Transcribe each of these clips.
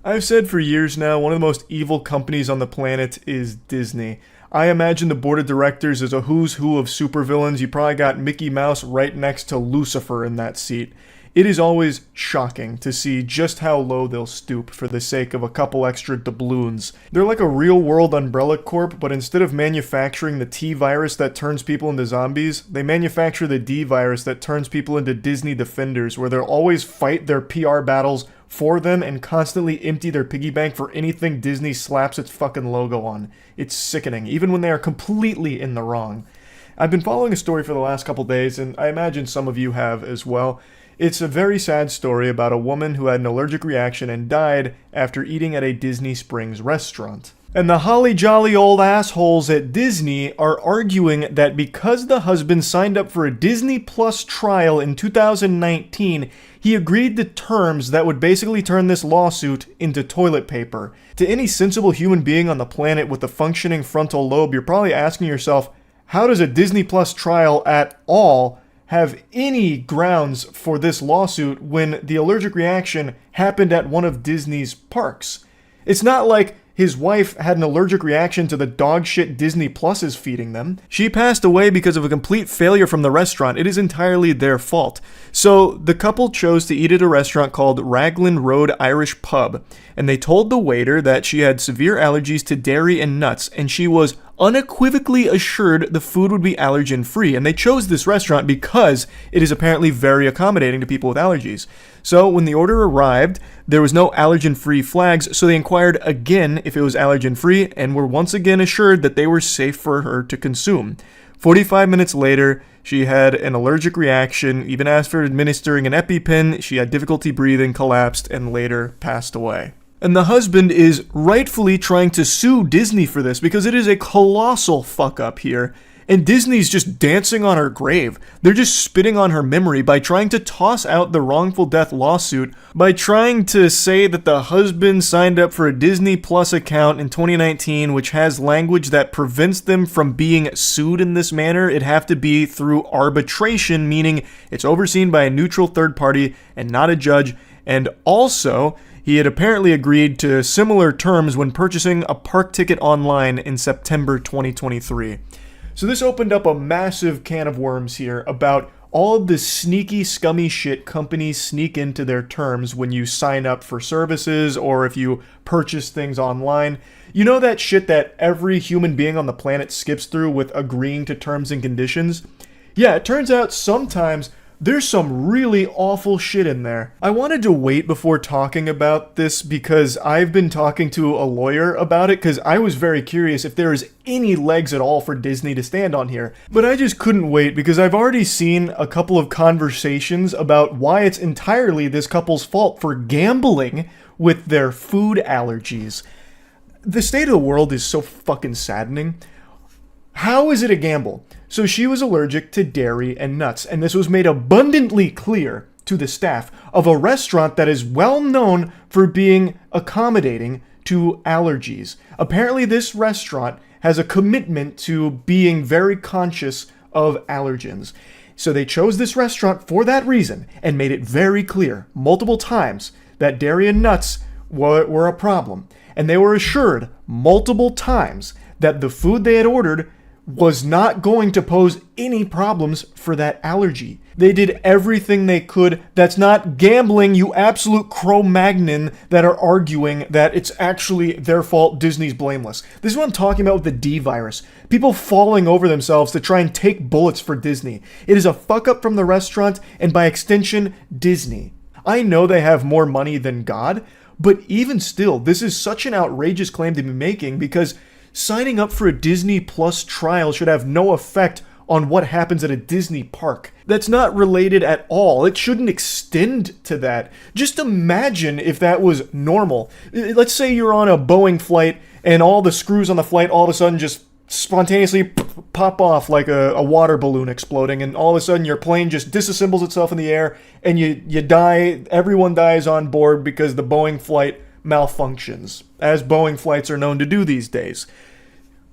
I've said for years now, one of the most evil companies on the planet is Disney. I imagine the board of directors is a who's who of supervillains. You probably got Mickey Mouse right next to Lucifer in that seat. It is always shocking to see just how low they'll stoop for the sake of a couple extra doubloons. They're like a real-world Umbrella Corp, but instead of manufacturing the T virus that turns people into zombies, they manufacture the D virus that turns people into Disney Defenders, where they'll always fight their PR battles for them and constantly empty their piggy bank for anything Disney slaps its fucking logo on. It's sickening, even when they are completely in the wrong. I've been following a story for the last couple days, and I imagine some of you have as well. It's a very sad story about a woman who had an allergic reaction and died after eating at a Disney Springs restaurant. And the holly jolly old assholes at Disney are arguing that because the husband signed up for a Disney Plus trial in 2019, he agreed to terms that would basically turn this lawsuit into toilet paper. To any sensible human being on the planet with a functioning frontal lobe, you're probably asking yourself, how does a Disney Plus trial at all have any grounds for this lawsuit when the allergic reaction happened at one of Disney's parks? It's not like his wife had an allergic reaction to the dog shit Disney Plus is feeding them. She passed away because of a complete failure from the restaurant. It is entirely their fault. So the couple chose to eat at a restaurant called Raglan Road Irish Pub, and they told the waiter that she had severe allergies to dairy and nuts, and she was unequivocally assured the food would be allergen-free, and they chose this restaurant because it is apparently very accommodating to people with allergies. So when the order arrived, there was no allergen-free flags, so they inquired again if it was allergen-free, and were once again assured that they were safe for her to consume. 45 minutes later, she had an allergic reaction. Even after administering an EpiPen, she had difficulty breathing, collapsed, and later passed away. And the husband is rightfully trying to sue Disney for this because it is a colossal fuck up here. And Disney's just dancing on her grave. They're just spitting on her memory by trying to toss out the wrongful death lawsuit, by trying to say that the husband signed up for a Disney Plus account in 2019, which has language that prevents them from being sued in this manner. It'd have to be through arbitration, meaning it's overseen by a neutral third party and not a judge. And also, he had apparently agreed to similar terms when purchasing a park ticket online in September 2023. So this opened up a massive can of worms here about all of the sneaky, scummy shit companies sneak into their terms when you sign up for services or if you purchase things online. You know that shit that every human being on the planet skips through with agreeing to terms and conditions? Yeah, it turns out sometimes there's some really awful shit in there. I wanted to wait before talking about this because I've been talking to a lawyer about it because I was very curious if there is any legs at all for Disney to stand on here. But I just couldn't wait because I've already seen a couple of conversations about why it's entirely this couple's fault for gambling with their food allergies. The state of the world is so fucking saddening. How is it a gamble? So she was allergic to dairy and nuts, and this was made abundantly clear to the staff of a restaurant that is well known for being accommodating to allergies. Apparently this restaurant has a commitment to being very conscious of allergens. So they chose this restaurant for that reason and made it very clear multiple times that dairy and nuts were a problem. And they were assured multiple times that the food they had ordered was not going to pose any problems for that allergy. They did everything they could. That's not gambling, you absolute Cro-Magnon that are arguing that it's actually their fault, Disney's blameless. This is what I'm talking about with the D virus. People falling over themselves to try and take bullets for Disney. It is a fuck up from the restaurant and by extension, Disney. I know they have more money than God, but even still, this is such an outrageous claim to be making because signing up for a Disney Plus trial should have no effect on what happens at a Disney park. That's not related at all. It shouldn't extend to that. Just imagine if that was normal. Let's say you're on a Boeing flight and all the screws on the flight all of a sudden just spontaneously pop off like a water balloon exploding, and all of a sudden your plane just disassembles itself in the air and you die. Everyone dies on board because the Boeing flight malfunctions, as Boeing flights are known to do these days.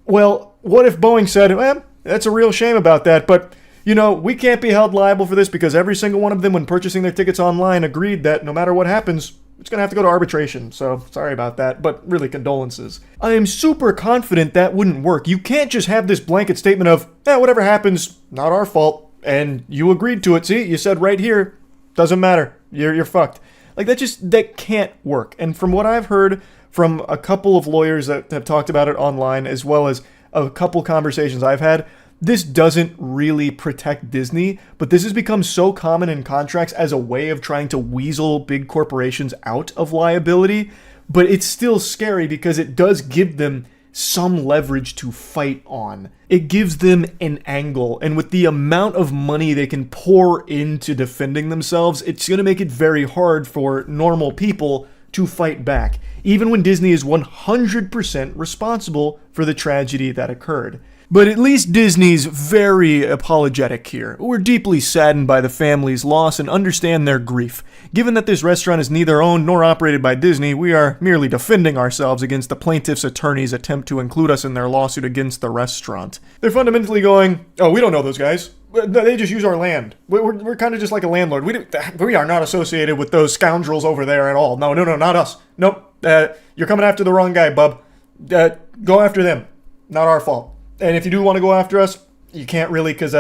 Well, what if Boeing said, that's a real shame about that, but, we can't be held liable for this because every single one of them, when purchasing their tickets online, agreed that no matter what happens, it's going to have to go to arbitration, so sorry about that, but really condolences. I am super confident that wouldn't work. You can't just have this blanket statement of, whatever happens, not our fault, and you agreed to it. See, you said right here, doesn't matter, you're fucked. Like, that can't work. And from what I've heard from a couple of lawyers that have talked about it online, as well as a couple conversations I've had, this doesn't really protect Disney, but this has become so common in contracts as a way of trying to weasel big corporations out of liability. But it's still scary because it does give them some leverage to fight on. It gives them an angle, and with the amount of money they can pour into defending themselves, it's going to make it very hard for normal people to fight back, even when Disney is 100% responsible for the tragedy that occurred. But at least Disney's very apologetic here. We're deeply saddened by the family's loss and understand their grief. Given that this restaurant is neither owned nor operated by Disney, we are merely defending ourselves against the plaintiff's attorney's attempt to include us in their lawsuit against the restaurant. They're fundamentally going, oh, we don't know those guys. They just use our land. We're kind of just like a landlord. We are not associated with those scoundrels over there at all. No, not us. Nope. You're coming after the wrong guy, bub. Go after them. Not our fault. And if you do want to go after us, you can't really because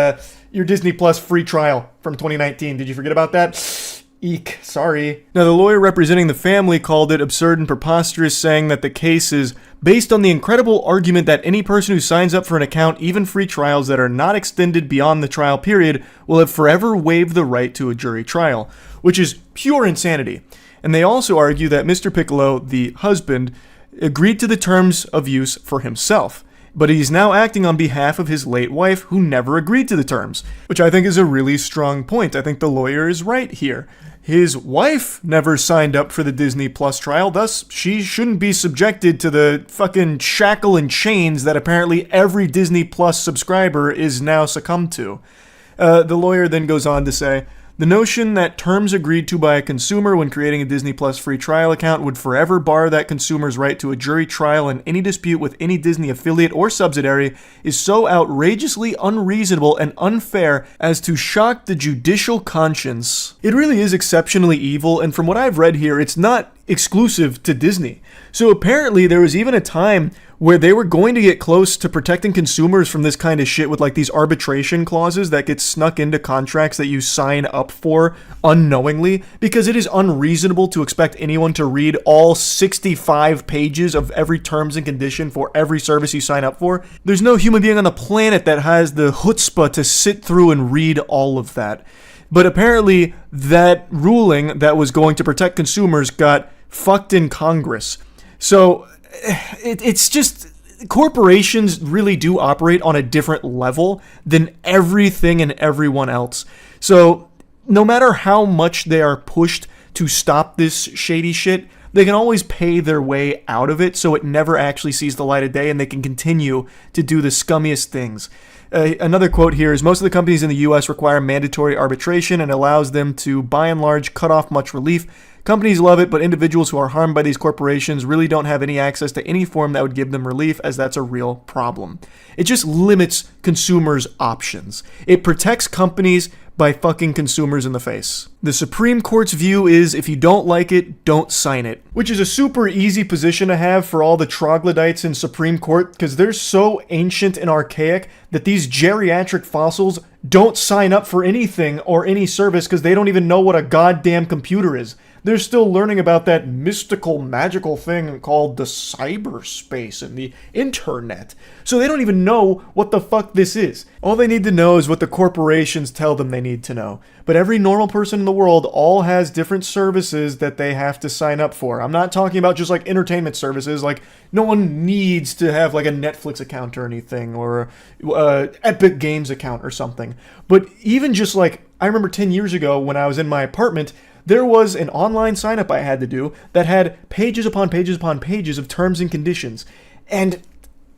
your Disney Plus free trial from 2019. Did you forget about that? Eek, sorry. Now, the lawyer representing the family called it absurd and preposterous, saying that the case is based on the incredible argument that any person who signs up for an account, even free trials that are not extended beyond the trial period, will have forever waived the right to a jury trial, which is pure insanity. And they also argue that Mr. Piccolo, the husband, agreed to the terms of use for himself. But he's now acting on behalf of his late wife, who never agreed to the terms, which I think is a really strong point. I think the lawyer is right here. His wife never signed up for the Disney Plus trial, thus she shouldn't be subjected to the fucking shackle and chains that apparently every Disney Plus subscriber is now succumbed to. The lawyer then goes on to say, the notion that terms agreed to by a consumer when creating a Disney Plus free trial account would forever bar that consumer's right to a jury trial in any dispute with any Disney affiliate or subsidiary is so outrageously unreasonable and unfair as to shock the judicial conscience. It really is exceptionally evil, and from what I've read here, it's not exclusive to Disney. So apparently there was even a time where they were going to get close to protecting consumers from this kind of shit with like these arbitration clauses that get snuck into contracts that you sign up for unknowingly, because it is unreasonable to expect anyone to read all 65 pages of every terms and condition for every service you sign up for. There's no human being on the planet that has the chutzpah to sit through and read all of that. But apparently that ruling that was going to protect consumers got fucked in Congress. So it's just, corporations really do operate on a different level than everything and everyone else. So no matter how much they are pushed to stop this shady shit, they can always pay their way out of it so it never actually sees the light of day and they can continue to do the scummiest things. Another quote here is, most of the companies in the U.S. require mandatory arbitration and allows them to, by and large, cut off much relief. Companies love it, but individuals who are harmed by these corporations really don't have any access to any form that would give them relief, as that's a real problem. It just limits consumers' options. It protects companies by fucking consumers in the face. The Supreme Court's view is, if you don't like it, don't sign it. Which is a super easy position to have for all the troglodytes in Supreme Court, because they're so ancient and archaic that these geriatric fossils don't sign up for anything or any service because they don't even know what a goddamn computer is. They're still learning about that mystical, magical thing called the cyberspace and the internet. So they don't even know what the fuck this is. All they need to know is what the corporations tell them they need to know. But every normal person in the world all has different services that they have to sign up for. I'm not talking about just like entertainment services. Like, no one needs to have like a Netflix account or anything, or Epic Games account or something. But even just like, I remember 10 years ago when I was in my apartment, there was an online sign-up I had to do that had pages upon pages upon pages of terms and conditions. And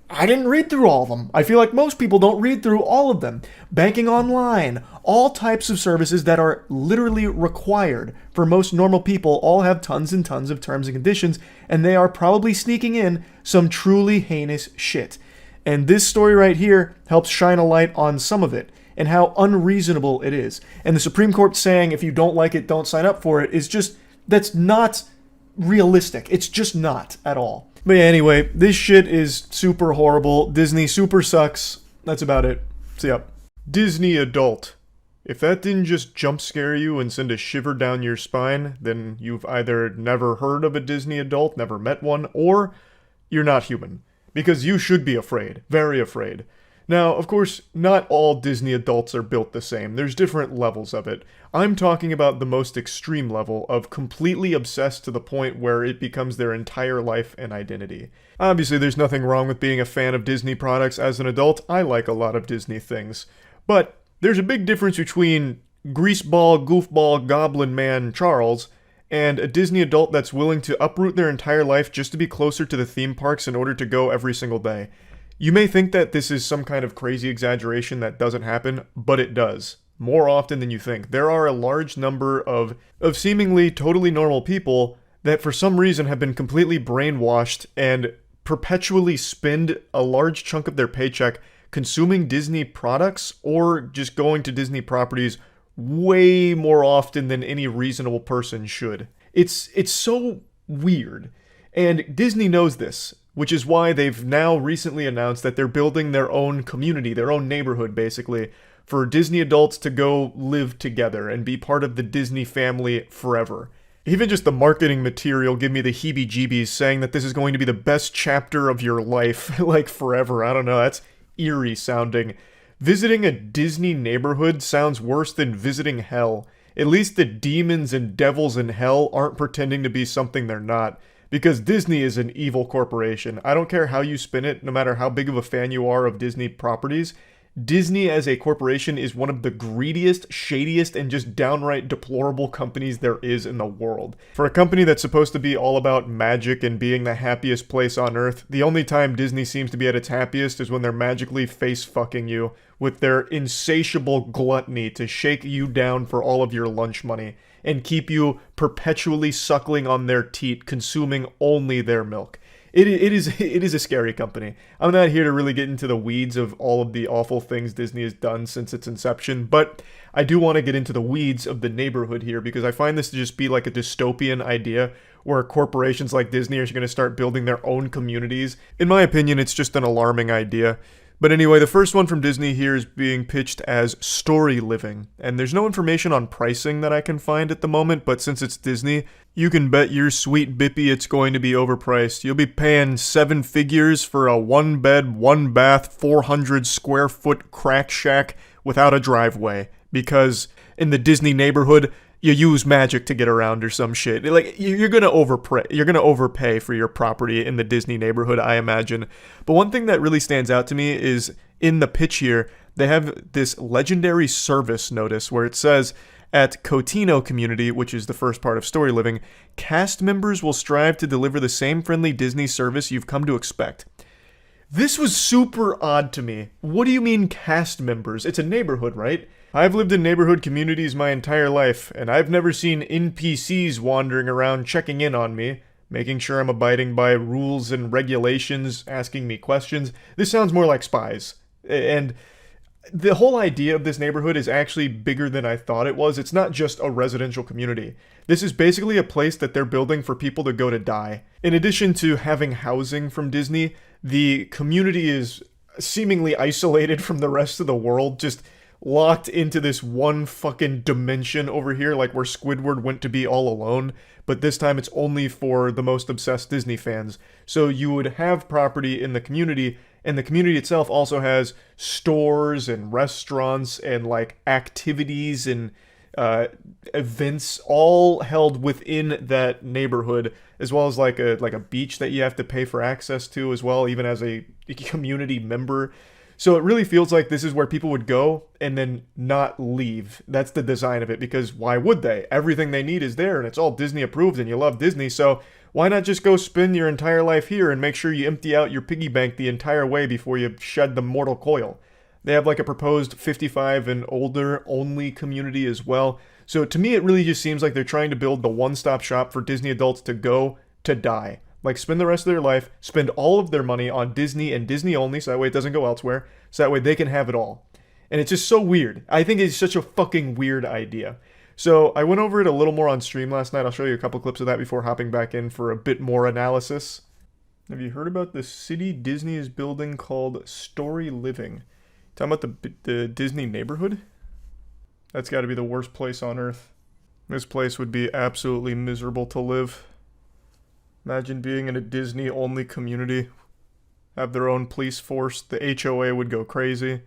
I didn't read through all of them. I feel like most people don't read through all of them. Banking online, all types of services that are literally required for most normal people all have tons and tons of terms and conditions, and they are probably sneaking in some truly heinous shit. And this story right here helps shine a light on some of it and how unreasonable it is. And the Supreme Court saying, if you don't like it, don't sign up for it, is just, that's not realistic. It's just not at all. But yeah, anyway, this shit is super horrible. Disney super sucks. That's about it. See ya. Disney adult. If that didn't just jump scare you and send a shiver down your spine, then you've either never heard of a Disney adult, never met one, or you're not human. Because you should be afraid. Very afraid. Now, of course, not all Disney adults are built the same. There's different levels of it. I'm talking about the most extreme level of completely obsessed to the point where it becomes their entire life and identity. Obviously, there's nothing wrong with being a fan of Disney products as an adult. I like a lot of Disney things. But there's a big difference between greaseball, goofball, goblin man Charles and a Disney adult that's willing to uproot their entire life just to be closer to the theme parks in order to go every single day. You may think that this is some kind of crazy exaggeration that doesn't happen, but it does. More often than you think. There are a large number of seemingly totally normal people that for some reason have been completely brainwashed and perpetually spend a large chunk of their paycheck consuming Disney products or just going to Disney properties way more often than any reasonable person should. It's so weird. And Disney knows this, which is why they've now recently announced that they're building their own community, their own neighborhood, basically, for Disney adults to go live together and be part of the Disney family forever. Even just the marketing material give me the heebie-jeebies saying that this is going to be the best chapter of your life, like forever. I don't know, that's eerie sounding. Visiting a Disney neighborhood sounds worse than visiting hell. At least the demons and devils in hell aren't pretending to be something they're not. Because Disney is an evil corporation. I don't care how you spin it, no matter how big of a fan you are of Disney properties. Disney as a corporation is one of the greediest, shadiest, and just downright deplorable companies there is in the world. For a company that's supposed to be all about magic and being the happiest place on earth, the only time Disney seems to be at its happiest is when they're magically face-fucking you with their insatiable gluttony to shake you down for all of your lunch money and keep you perpetually suckling on their teat, consuming only their milk. It is a scary company. I'm not here to really get into the weeds of all of the awful things Disney has done since its inception, but I do want to get into the weeds of the neighborhood here because I find this to just be like a dystopian idea where corporations like Disney are going to start building their own communities. In my opinion, it's just an alarming idea. But anyway, the first one from Disney here is being pitched as story living, and there's no information on pricing that I can find at the moment, but since it's Disney, you can bet your sweet bippy it's going to be overpriced. You'll be paying 7 figures for a 1-bed, 1-bath, 400 square foot crack shack without a driveway, because in the Disney neighborhood, you use magic to get around or some shit. Like, you're gonna overpay for your property in the Disney neighborhood, I imagine. But one thing that really stands out to me is in the pitch here, they have this legendary service notice where it says, at Cotino Community, which is the first part of Story Living, cast members will strive to deliver the same friendly Disney service you've come to expect. This was super odd to me. What do you mean cast members? It's a neighborhood, right? I've lived in neighborhood communities my entire life, and I've never seen NPCs wandering around checking in on me, making sure I'm abiding by rules and regulations, asking me questions. This sounds more like spies. And the whole idea of this neighborhood is actually bigger than I thought it was. It's not just a residential community. This is basically a place that they're building for people to go to die. In addition to having housing from Disney, the community is seemingly isolated from the rest of the world, just locked into this one fucking dimension over here, like where Squidward went to be all alone, but this time it's only for the most obsessed Disney fans. So you would have property in the community, and the community itself also has stores and restaurants and like activities and events all held within that neighborhood, as well as like a beach that you have to pay for access to as well, even as a community member. So it really feels like this is where people would go and then not leave. That's the design of it, because why would they? Everything they need is there, and it's all Disney approved, and you love Disney, so why not just go spend your entire life here and make sure you empty out your piggy bank the entire way before you shed the mortal coil? They have like a proposed 55 and older only community as well. So to me, it really just seems like they're trying to build the one-stop shop for Disney adults to go to die. Like, spend the rest of their life, spend all of their money on Disney and Disney only, so that way it doesn't go elsewhere, so that way they can have it all. And it's just so weird. I think it's such a fucking weird idea. So I went over it a little more on stream last night. I'll show you a couple clips of that before hopping back in for a bit more analysis. Have you heard about the city Disney is building called Story Living? Talking about the Disney neighborhood? That's got to be the worst place on earth. This place would be absolutely miserable to live. Imagine being in a Disney-only community. Have their own police force. The HOA would go crazy.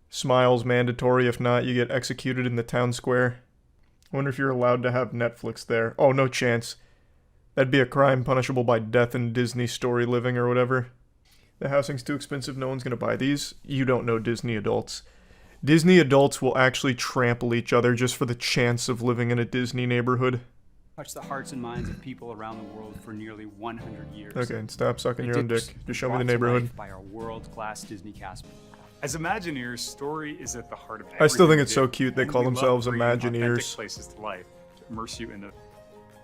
Smiles mandatory. If not, you get executed in the town square. I wonder if you're allowed to have Netflix there. Oh, no chance. That'd be a crime punishable by death in Disney Story Living or whatever. The housing's too expensive. No one's going to buy these. You don't know Disney adults. Disney adults will actually trample each other just for the chance of living in a Disney neighborhood. Touched the hearts and minds of people around the world for nearly 100 years. Okay, and stop sucking your own dick. Just show me the neighborhood. By our world-class Disney cast. As Imagineers, story is at the heart of everything. I still think it's we so do, cute they and call we love themselves bringing authentic Imagineers. places to life, to immerse you in the.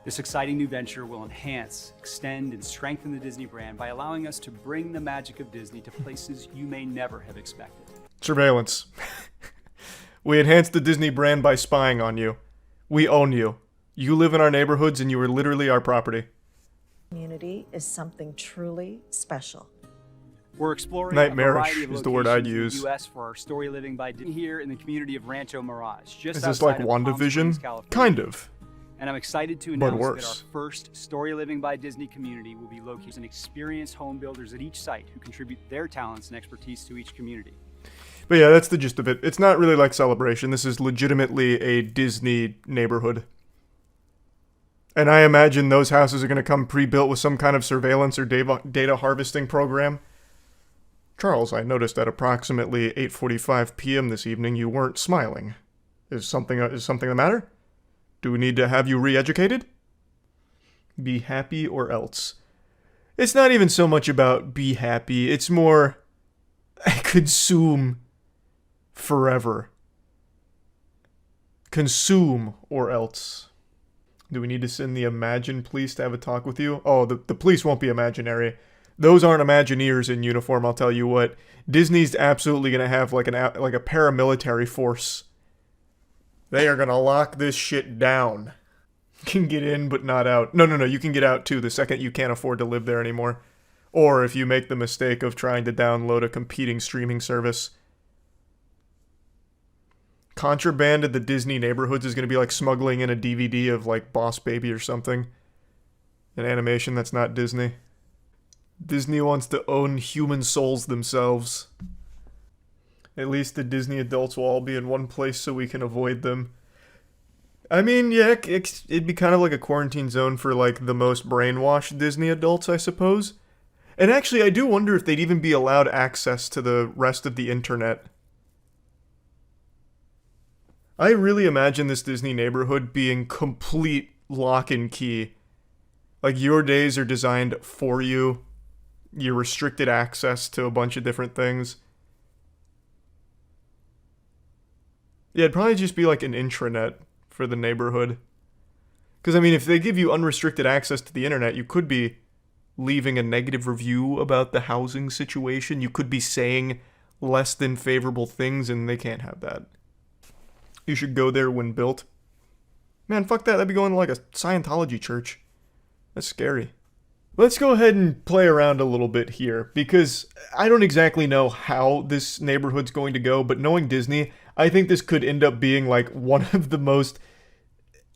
This exciting new venture will enhance, extend, and strengthen the Disney brand by allowing us to bring the magic of Disney to places you may never have expected. Surveillance. We enhance the Disney brand by spying on you. We own you. You live in our neighborhoods and you are literally our property. Community is something truly special. We're exploring Nightmarish a variety of is the word I'd locations use. in the U.S. for our Story Living by Disney here in the community of Rancho Mirage. Just Is this like outside of Palm Springs, WandaVision? California. Kind of. And I'm excited to But announce worse. that our first Story Living by Disney community will be located and experienced home builders at each site who contribute their talents and expertise to each community. But yeah, that's the gist of it. It's not really like Celebration. This is legitimately a Disney neighborhood. And I imagine those houses are going to come pre-built with some kind of surveillance or data harvesting program. Charles, I noticed at approximately 8:45 p.m. this evening you weren't smiling. Is something the matter? Do we need to have you re-educated? Be happy or else. It's not even so much about be happy. It's more consume forever. Consume or else. Do we need to send the Imagine police to have a talk with you? Oh, the police won't be imaginary. Those aren't Imagineers in uniform, I'll tell you what. Disney's absolutely going to have like a paramilitary force. They are going to lock this shit down. You can get in, but not out. No, you can get out too the second you can't afford to live there anymore. Or if you make the mistake of trying to download a competing streaming service. Contraband at the Disney neighborhoods is going to be like smuggling in a DVD of like Boss Baby or something. An animation that's not Disney. Disney wants to own human souls themselves. At least the Disney adults will all be in one place so we can avoid them. I mean, yeah, it'd be kind of like a quarantine zone for like the most brainwashed Disney adults, I suppose. And actually, I do wonder if they'd even be allowed access to the rest of the internet. I really imagine this Disney neighborhood being complete lock and key. Like, your days are designed for you. You're restricted access to a bunch of different things. Yeah, it'd probably just be like an intranet for the neighborhood. Because, I mean, if they give you unrestricted access to the internet, you could be leaving a negative review about the housing situation. You could be saying less than favorable things, and they can't have that. You should go there when built. Man, fuck that. That'd be going to like a Scientology church. That's scary. Let's go ahead and play around a little bit here, because I don't exactly know how this neighborhood's going to go, but knowing Disney, I think this could end up being like one of the most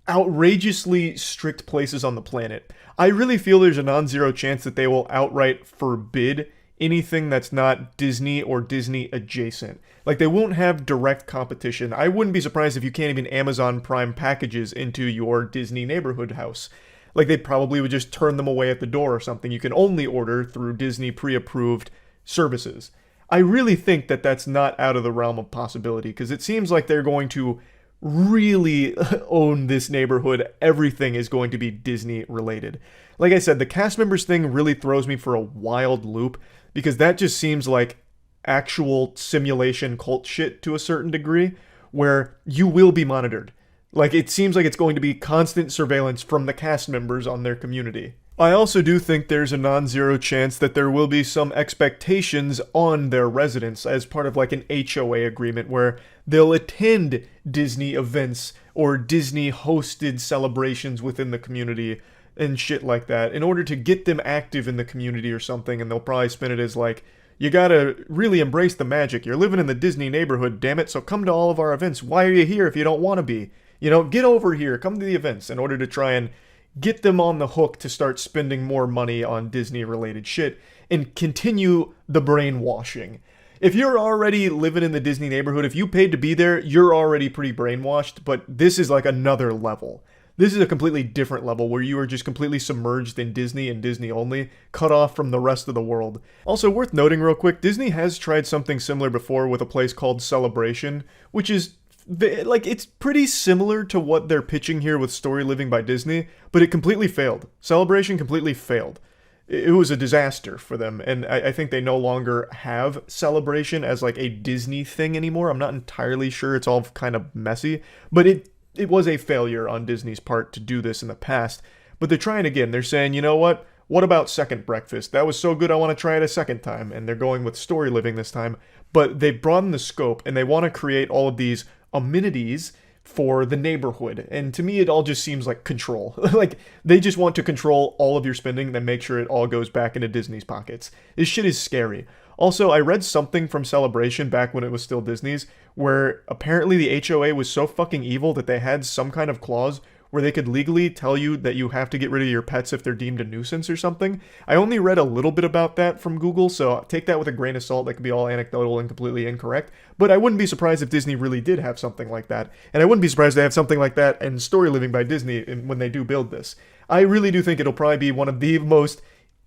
outrageously strict places on the planet. I really feel there's a non-zero chance that they will outright forbid anything that's not Disney or Disney adjacent. Like, they won't have direct competition. I wouldn't be surprised if you can't even Amazon Prime packages into your Disney neighborhood house. Like, they probably would just turn them away at the door or something. You can only order through Disney pre-approved services. I really think that that's not out of the realm of possibility, because it seems like they're going to really own this neighborhood. Everything is going to be Disney related. Like I said, the cast members thing really throws me for a wild loop, because that just seems like actual simulation cult shit to a certain degree, where you will be monitored. Like, it seems like it's going to be constant surveillance from the cast members on their community. I also do think there's a non-zero chance that there will be some expectations on their residents as part of like an HOA agreement where they'll attend Disney events or Disney hosted celebrations within the community and shit like that in order to get them active in the community or something, and they'll probably spin it as like, you gotta really embrace the magic. You're living in the Disney neighborhood, damn it, so come to all of our events. Why are you here if you don't want to be? You know, get over here, come to the events in order to try and get them on the hook to start spending more money on Disney-related shit and continue the brainwashing. If you're already living in the Disney neighborhood, if you paid to be there, you're already pretty brainwashed, but this is like another level. This is a completely different level where you are just completely submerged in Disney and Disney only, cut off from the rest of the world. Also, worth noting real quick, Disney has tried something similar before with a place called Celebration, which is like, it's pretty similar to what they're pitching here with Story Living by Disney, but it completely failed. Celebration completely failed. It was a disaster for them, and I think they no longer have Celebration as like a Disney thing anymore. I'm not entirely sure, it's all kind of messy, but it was a failure on Disney's part to do this in the past. But they're trying again. They're saying, you know what? What about Second Breakfast? That was so good, I want to try it a second time. And they're going with Story Living this time. But they've broadened the scope, and they want to create all of these amenities for the neighborhood. And to me, it all just seems like control. Like, they just want to control all of your spending, then make sure it all goes back into Disney's pockets. This shit is scary. Also, I read something from Celebration back when it was still Disney's, where apparently the HOA was so fucking evil that they had some kind of clause where they could legally tell you that you have to get rid of your pets if they're deemed a nuisance or something. I only read a little bit about that from Google, so take that with a grain of salt. That could be all anecdotal and completely incorrect. But I wouldn't be surprised if Disney really did have something like that. And I wouldn't be surprised they have something like that in Story Living by Disney when they do build this. I really do think it'll probably be one of the most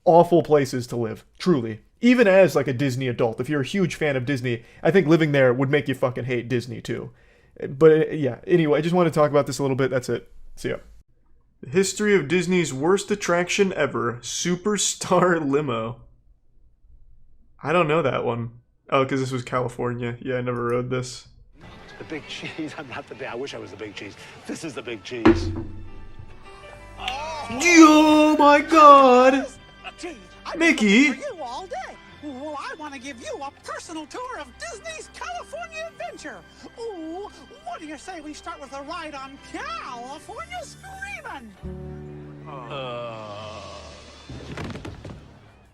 awful places to live, truly. Even as like a Disney adult, if you're a huge fan of Disney, I think living there would make you fucking hate Disney too. But yeah, anyway, I just want to talk about this a little bit. That's it. See ya. The history of Disney's worst attraction ever, Superstar Limo. I don't know that one. Oh, because this was California. Yeah, I never rode this. The big cheese. I'm not the big. I wish I was the big cheese. This is the big cheese. Oh my god! Gee, I've Mickey! been looking for you all day. Well, I want to give you a personal tour of Disney's California Adventure. Ooh, what do you say we start with a ride on California Screamin'?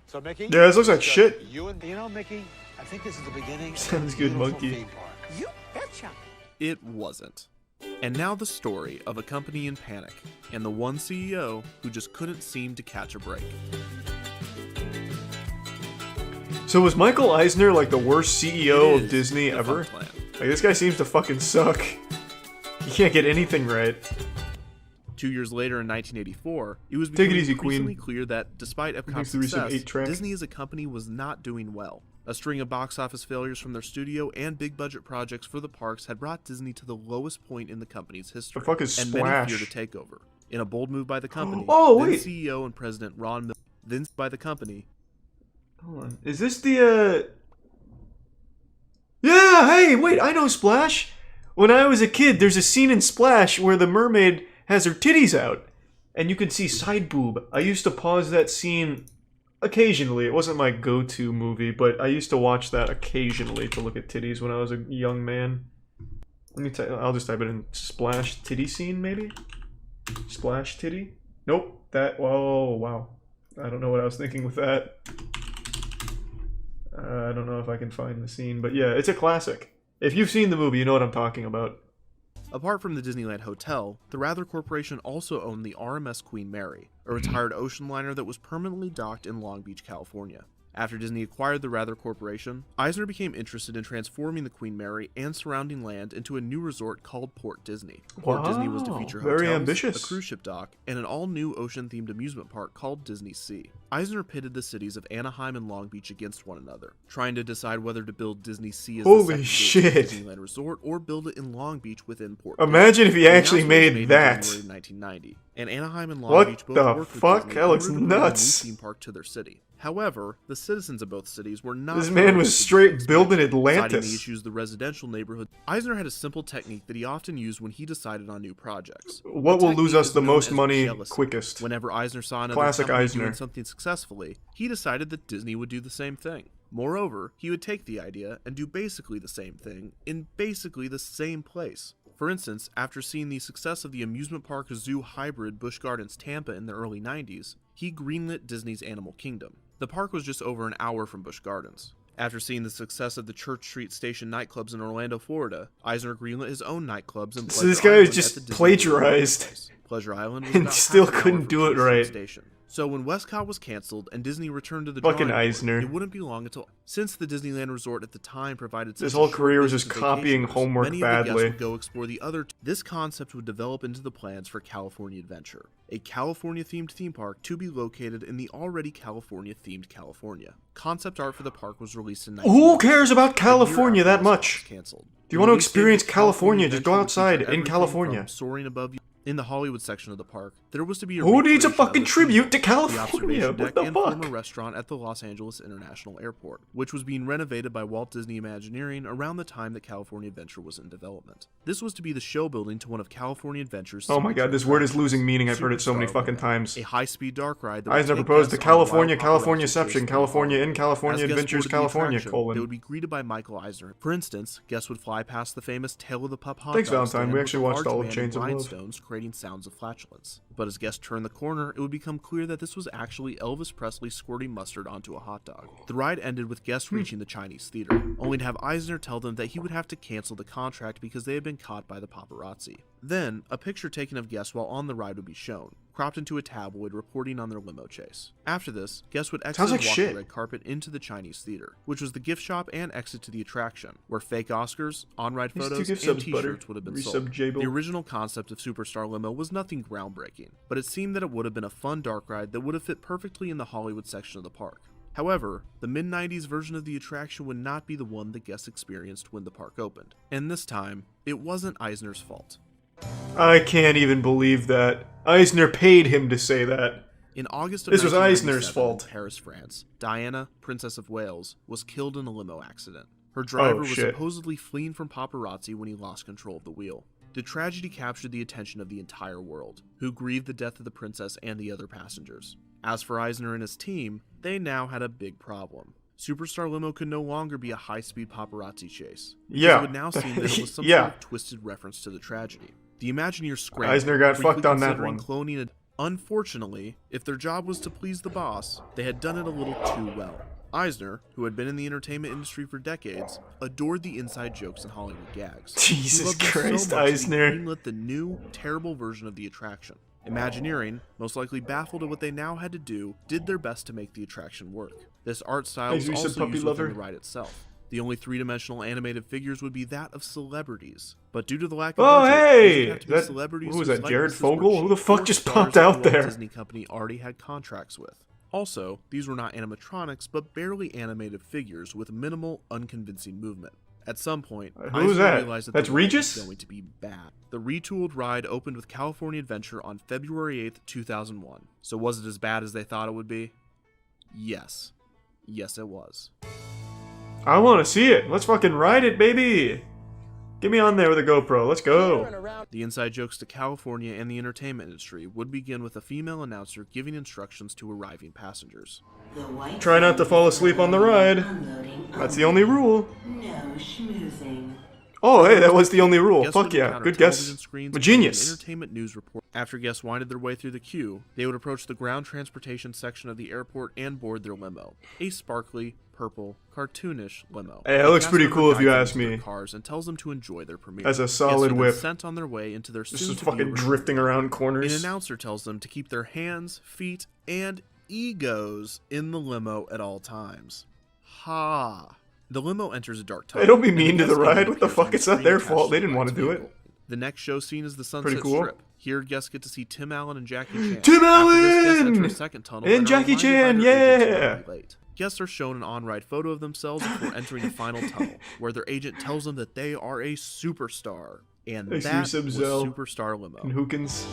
So, Mickey? Yeah, this looks like shit. You know, Mickey, I think this is the beginning. Sounds of a good, beautiful monkey. theme park. You betcha. It wasn't. And now the story of a company in panic, and the one CEO who just couldn't seem to catch a break. So was Michael Eisner like the worst CEO It of is Disney the ever? Fun Plan. Like, this guy seems to fucking suck. He can't get anything right. 2 years later in 1984, it was Take it becoming easy, Queen. increasingly clear that despite Epcot's Thanks to the recent success, 8-track. Disney as a company was not doing well. A string of box office failures from their studio and big budget projects for the parks had brought Disney to the lowest point in the company's history. The fuck is and Splash? many feared a takeover. In a bold move by the company, Oh, then wait. CEO and President Ron Mil- then by the company. Hold on. Is this the, Yeah, hey, wait, I know Splash. When I was a kid, there's a scene in Splash where the mermaid has her titties out, and you can see side boob. I used to pause that scene occasionally. It wasn't my go-to movie, but I used to watch that occasionally to look at titties when I was a young man. Let me I'll just type it in. Splash titty scene, maybe? Splash titty? Nope. That, whoa, wow. I don't know what I was thinking with that. I don't know if I can find the scene, but yeah, it's a classic. If you've seen the movie, you know what I'm talking about. Apart from the Disneyland Hotel, the Rather Corporation also owned the RMS Queen Mary, a retired ocean liner that was permanently docked in Long Beach, California. After Disney acquired the Rather Corporation, Eisner became interested in transforming the Queen Mary and surrounding land into a new resort called Port Disney. Port Disney was to Wow, feature very hotels, ambitious. a cruise ship dock, and an all-new ocean-themed amusement park called Disney Sea. Eisner pitted the cities of Anaheim and Long Beach against one another, trying to decide whether to build Disney Sea as Holy the shit. Disneyland resort or build it in Long Beach within Port. Imagine if he The actually announcement was made in that. January of 1990, and Anaheim and Long What Beach both the worked with fuck? Disney That in looks order to bring nuts. a new theme park to their city. However, the citizens of both cities were not. This man was opposed to straight Disney's building expansion, citing Atlantis. the issues the residential neighborhood. Eisner had a simple technique that he often used when he decided on new projects. What The will lose technique us is the known most as money jealousy. quickest? Whenever Eisner saw another Classic company Eisner. doing something successfully, he decided that Disney would do the same thing. Moreover, he would take the idea and do basically the same thing in basically the same place. For instance, after seeing the success of the amusement park zoo hybrid Busch Gardens Tampa in the early 90s, he greenlit Disney's Animal Kingdom. The park was just over an hour from Busch Gardens. After seeing the success of the Church Street Station nightclubs in Orlando, Florida, Eisner greenlit his own nightclubs in So Pleasure this guy was Island just at the Disney plagiarized. Place. Pleasure Island was And about still half an hour couldn't from do it Church Street right. Station. So when Westcott was canceled and Disney returned to the Fucking drawing board, Eisner. it wouldn't be long until, since the Disneyland resort at the time provided such His a whole short career was visit just to copying vacationers, homework many of the guests badly. would go explore the other. This concept would develop into the plans for California Adventure, a California-themed theme park to be located in the already California-themed California. Concept art for the park was released in. Who cares about 1996, a year California after that Westcott much? was canceled. Do you want to Release date experience of California? Just go Adventure would outside feature in everything California. from soaring above you. In the Hollywood section of the park, there was to be a Who needs a recreation of fucking the tribute to the California? observation What deck the and fuck? former restaurant at the Los Angeles International Airport, which was being renovated by Walt Disney Imagineering around the time that California Adventure was in development. This was to be the show building to one of California Adventure's Oh my god, this word is losing meaning. I've heard it so many Superstar fucking Limo, times. a high-speed dark ride that would Eisner take proposed the guests on a wild California, paparazzi Californiaception, chase through California Hollywood. in California As guests Adventures, boarded the California, attraction, colon. They would be greeted by Michael Eisner. For instance, guests would fly past the famous Tail of the Pup hot Thanks, dog Valentine. stand We with actually a watched large all of band Chains of Love. rhinestones creating sounds of flatulence. But as guests turned the corner, it would become clear that this was actually Elvis Presley squirting mustard onto a hot dog. The ride ended with guests reaching the Chinese theater, only to have Eisner tell them that he would have to cancel the contract because they had been caught by the paparazzi. Then, a picture taken of guests while on the ride would be shown, cropped into a tabloid reporting on their limo chase. After this, guests would exit Sounds and like walk shit. the red carpet into the Chinese theater, which was the gift shop and exit to the attraction, where fake Oscars, on-ride Here's two photos, gift and subs, butter. t-shirts would have been Resub sold. Jable. The original concept of Superstar Limo was nothing groundbreaking, but it seemed that it would have been a fun dark ride that would have fit perfectly in the Hollywood section of the park. However, the mid-90s version of the attraction would not be the one that guests experienced when the park opened. And this time, it wasn't Eisner's fault. I can't even believe that. Eisner paid him to say that. In August of This was 1997, Eisner's fault. in Paris, France, Diana, Princess of Wales, was killed in a limo accident. Her driver was shit. supposedly fleeing from paparazzi when he lost control of the wheel. The tragedy captured the attention of the entire world, who grieved the death of the princess and the other passengers. As for Eisner and his team, they now had a big problem. Superstar Limo could no longer be a high-speed paparazzi chase. because Yeah. It would now seem that it was some Yeah. sort of twisted reference to the tragedy. The Imagineers scrambled, Eisner got briefly fucked on that considering one. cloning it. Unfortunately, if their job was to please the boss, they had done it a little too well. Eisner, who had been in the entertainment industry for decades, adored the inside jokes and Hollywood gags. Jesus He loved them Christ, so much that he Eisner. greenlit the new, terrible version of the attraction. Imagineering, most likely baffled at what they now had to do, did their best to make the attraction work. This art style was As you said, also puppy used lover. within the ride itself. The only three-dimensional animated figures would be that of celebrities. But due to the lack of Oh, budget, hey! these would have to be That- celebrities who was whose that, Jared likenesses were Fogle? Who the cheap fuck or just stars popped that out the Walt there? Disney Company already had contracts with. Also, these were not animatronics, but barely animated figures with minimal, unconvincing movement. At some point, Who's Eisner that? realized that That's the ride was Regis? going to be bad. The retooled ride opened with California Adventure on February 8th, 2001. So was it as bad as they thought it would be? Yes. Yes, it was. I want to see it. Let's fucking ride it, baby. Get me on there with a GoPro. Let's go. The inside jokes to California and the entertainment industry would begin with a female announcer giving instructions to arriving passengers. Try not to fall asleep on the ride. That's the only rule. No schmoozing. Oh, hey, that was the only rule. Guests Fuck would yeah. encounter Good television guess. screens I'm a and genius. an entertainment news report. After guests winded their way through the queue, they would approach the ground transportation section of the airport and board their limo. A sparkly, purple, cartoonish limo. Hey, that The looks cast pretty member cool if you guides ask them to me. their cars and tells them to enjoy their premiere. As a Guests solid are then whip. sent on their way into their This is soon-to-be fucking resort. drifting around An corners. announcer tells them to keep their hands, feet, and egos in the limo at all times. Ha! The limo enters a dark tunnel. Hey, don't be and mean to the guest ride. engine What the appears fuck? on It's not screen their attached fault. They the didn't want to ride's do it. vehicle. The next show scene is the Pretty Sunset cool. Strip. Here, guests get to see Tim Allen and Jackie Chan. Tim After this, guests Allen! enter a second tunnel And are Jackie reminded by Chan, their agents yeah! to be late. Guests are shown an on-ride photo of themselves before entering the final tunnel, where their agent tells them that they are a superstar. And I see that was Sub-Zell Superstar Limo. and Hookins.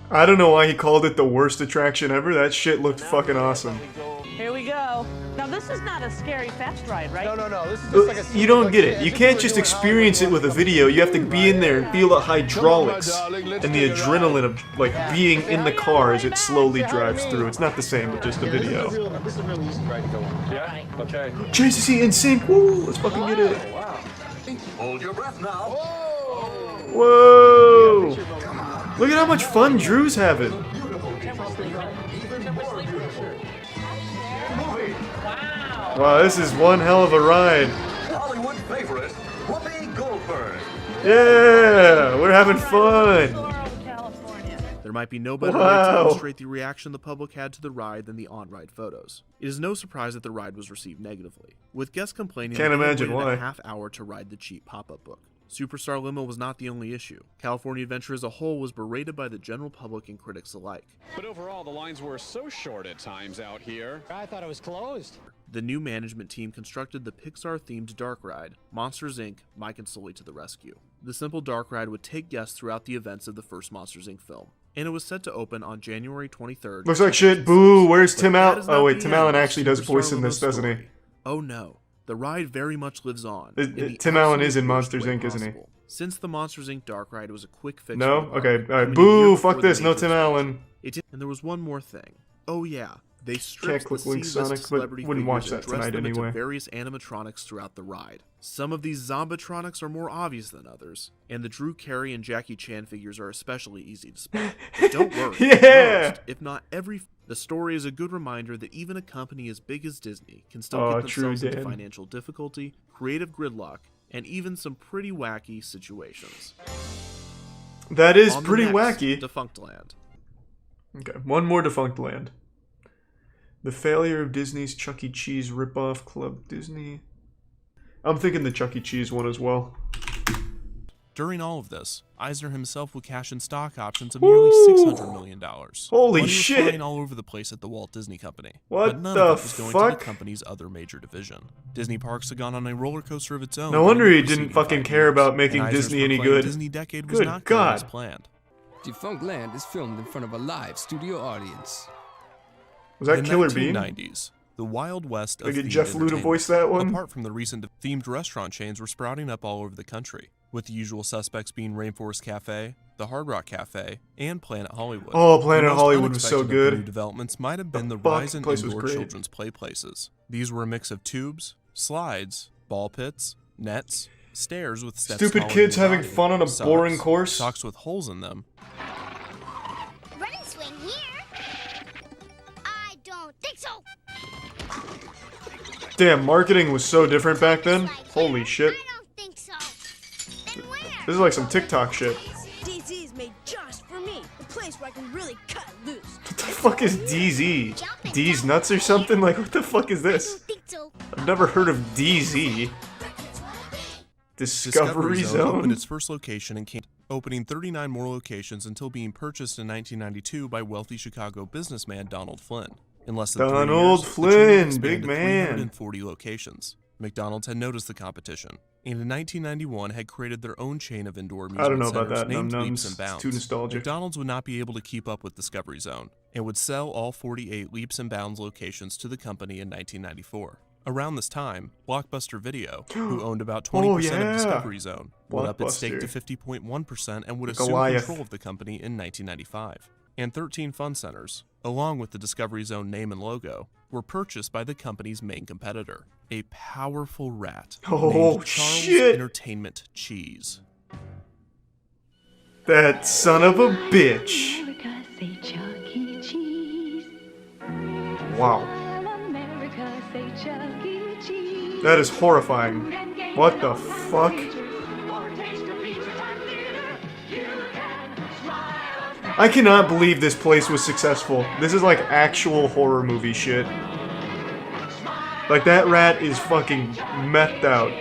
I don't know why he called it the worst attraction ever. That shit looked fucking awesome. Here we go. Now this is not a scary fast ride, right? No. This is just like a You don't get it. You can't just experience it with a video. You have to be in there and feel the hydraulics and the adrenaline of like being in the car as it slowly drives through. It's not the same with just a video. This is a really easy ride to go on. Yeah? Okay. JCC in sync. Woo! Let's fucking get it. Hold your breath now. Whoa! Look at how much fun Drew's having. Wow, this is one hell of a ride. Hollywood favorite, Whoopi Goldberg. Yeah, we're having fun. There might be no better way to Wow. illustrate the reaction the public had to the ride than the on-ride photos. It is no surprise that the ride was received negatively, with guests complaining Can't that they imagine waited why. a half hour to ride the cheap pop-up book. Superstar Limo was not the only issue. California Adventure as a whole was berated by the general public and critics alike. But overall, the lines were so short at times out here. I thought it was closed. The new management team constructed the Pixar-themed dark ride, Monsters, Inc. Mike and Sully to the rescue. The simple dark ride would take guests throughout the events of the first Monsters, Inc. film, and it was set to open on January 23rd. Looks like shit. Boo. Where's But Tim that Allen? is not Oh wait, the Tim end Allen of actually does Superstar voice in this, Limo's doesn't he? story. Oh no. The ride very much lives on. Tim Allen is in Monsters, Inc., isn't he? Since the Monsters, Inc. dark ride was a quick fix. No? for the Okay. ride, Alright. coming a year Boo. before Fuck the this. No major Tim expansion. Allen. And there was one more thing. Oh yeah. They Can't stripped the click Link C-list Sonic, but celebrity wouldn't watch figures and that dressed tonight them into anyway. various animatronics throughout the ride. Some of these zombatronics are more obvious than others, and the Drew Carey and Jackie Chan figures are especially easy to spot. But don't worry, Yeah! most, if not every, the story is a good reminder that even a company as big as Disney can still Aw, get true, themselves into Dan. financial difficulty, creative gridlock, and even some pretty wacky situations. That is On the pretty next, wacky. Defunct Land. Okay, one more Defunct Land. The failure of Disney's Chuck E. Cheese ripoff Club Disney. I'm thinking the Chuck E. Cheese one as well. During all of this, Eisner himself would cash in stock options of nearly $600 million. Holy Money shit! was flying all over the place at the Walt Disney Company. What but none the of it was going to fuck? the company's other major division. Disney Parks had gone on a roller coaster of its own. No wonder during he the didn't preceding fucking 5 care years, about making and Eisner's Disney any proclaimed good. Disney decade Good was not God. going as planned. Defunct Land is filmed in front of a live studio audience. Was that the Killer Bean? 1990s, the Wild West of They get themed Jeff Lu to entertainment. voice that one? Apart from the recent themed restaurant chains were sprouting up all over the country, with the usual suspects being Rainforest Cafe, the Hard Rock Cafe, and Planet Hollywood. Oh, The Planet most Hollywood was so unexpected of the good. New developments might have been the fuck? rise in Place was indoor great. children's play places. These were a mix of tubes, slides, ball pits, nets, stairs with steps Stupid taller kids than your having body, fun on a socks, boring course? socks with holes in them, Running swing here? I don't think so. Damn, marketing was so different back then. Holy shit. I don't think so. Then where? This is like some TikTok shit. DZ is made just for me. A place where I can really cut loose. What the fuck is DZ? D's nuts or something? Like, what the fuck is this? I've never heard of DZ. Discovery opened Zone? its first location in Kansas, opening 39 more locations until being purchased in 1992 by wealthy Chicago businessman Donald Flynn. In less than 3 years, Donald the chain Flynn, expanded big to man. 340 locations. McDonald's had noticed the competition, and in 1991 had created their own chain of indoor amusement I don't know about centers that, named Num Leaps Nums. and Bounds. Too nostalgic. McDonald's would not be able to keep up with Discovery Zone, and would sell all 48 Leaps and Bounds locations to the company in 1994. Around this time, Blockbuster Video, who owned about 20% yeah. of Discovery Zone, went up its stake to Blockbuster. 50.1% and would assume Goliath. control of the company in 1995. And 13 fun centers, along with the Discovery Zone name and logo, were purchased by the company's main competitor, a powerful rat Oh, named Charles shit. Entertainment Cheese. That son of a bitch. Wow. That is horrifying. What the fuck? I cannot believe this place was successful. This is like actual horror movie shit. Like that rat is fucking methed out.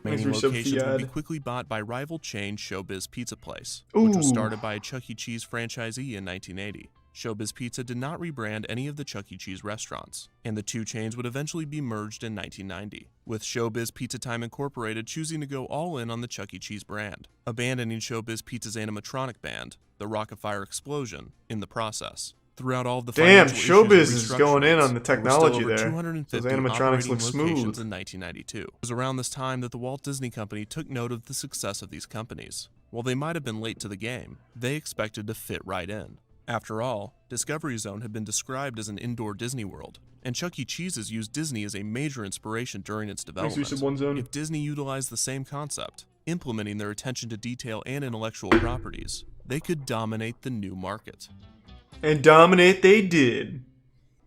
Many Thanks for locations would be Fiat. quickly bought by rival chain Showbiz Pizza Place, which was Ooh. started by a Chuck E. Cheese franchisee in 1980. Showbiz Pizza did not rebrand any of the Chuck E. Cheese restaurants, and the two chains would eventually be merged in 1990, with Showbiz Pizza Time Incorporated choosing to go all in on the Chuck E. Cheese brand, abandoning Showbiz Pizza's animatronic band, the Rockafire Explosion, in the process. Throughout all of the Damn, financial Showbiz issues is and going in on the restructurings, there were still technology over there. 250 Those animatronics operating look smooth. locations in 1992. It was around this time that the Walt Disney Company took note of the success of these companies. While they might have been late to the game, they expected to fit right in. After all, Discovery Zone had been described as an indoor Disney World, and Chuck E. Cheese's used Disney as a major inspiration during its development. If Disney utilized the same concept, implementing their attention to detail and intellectual properties, they could dominate the new market. And dominate they did.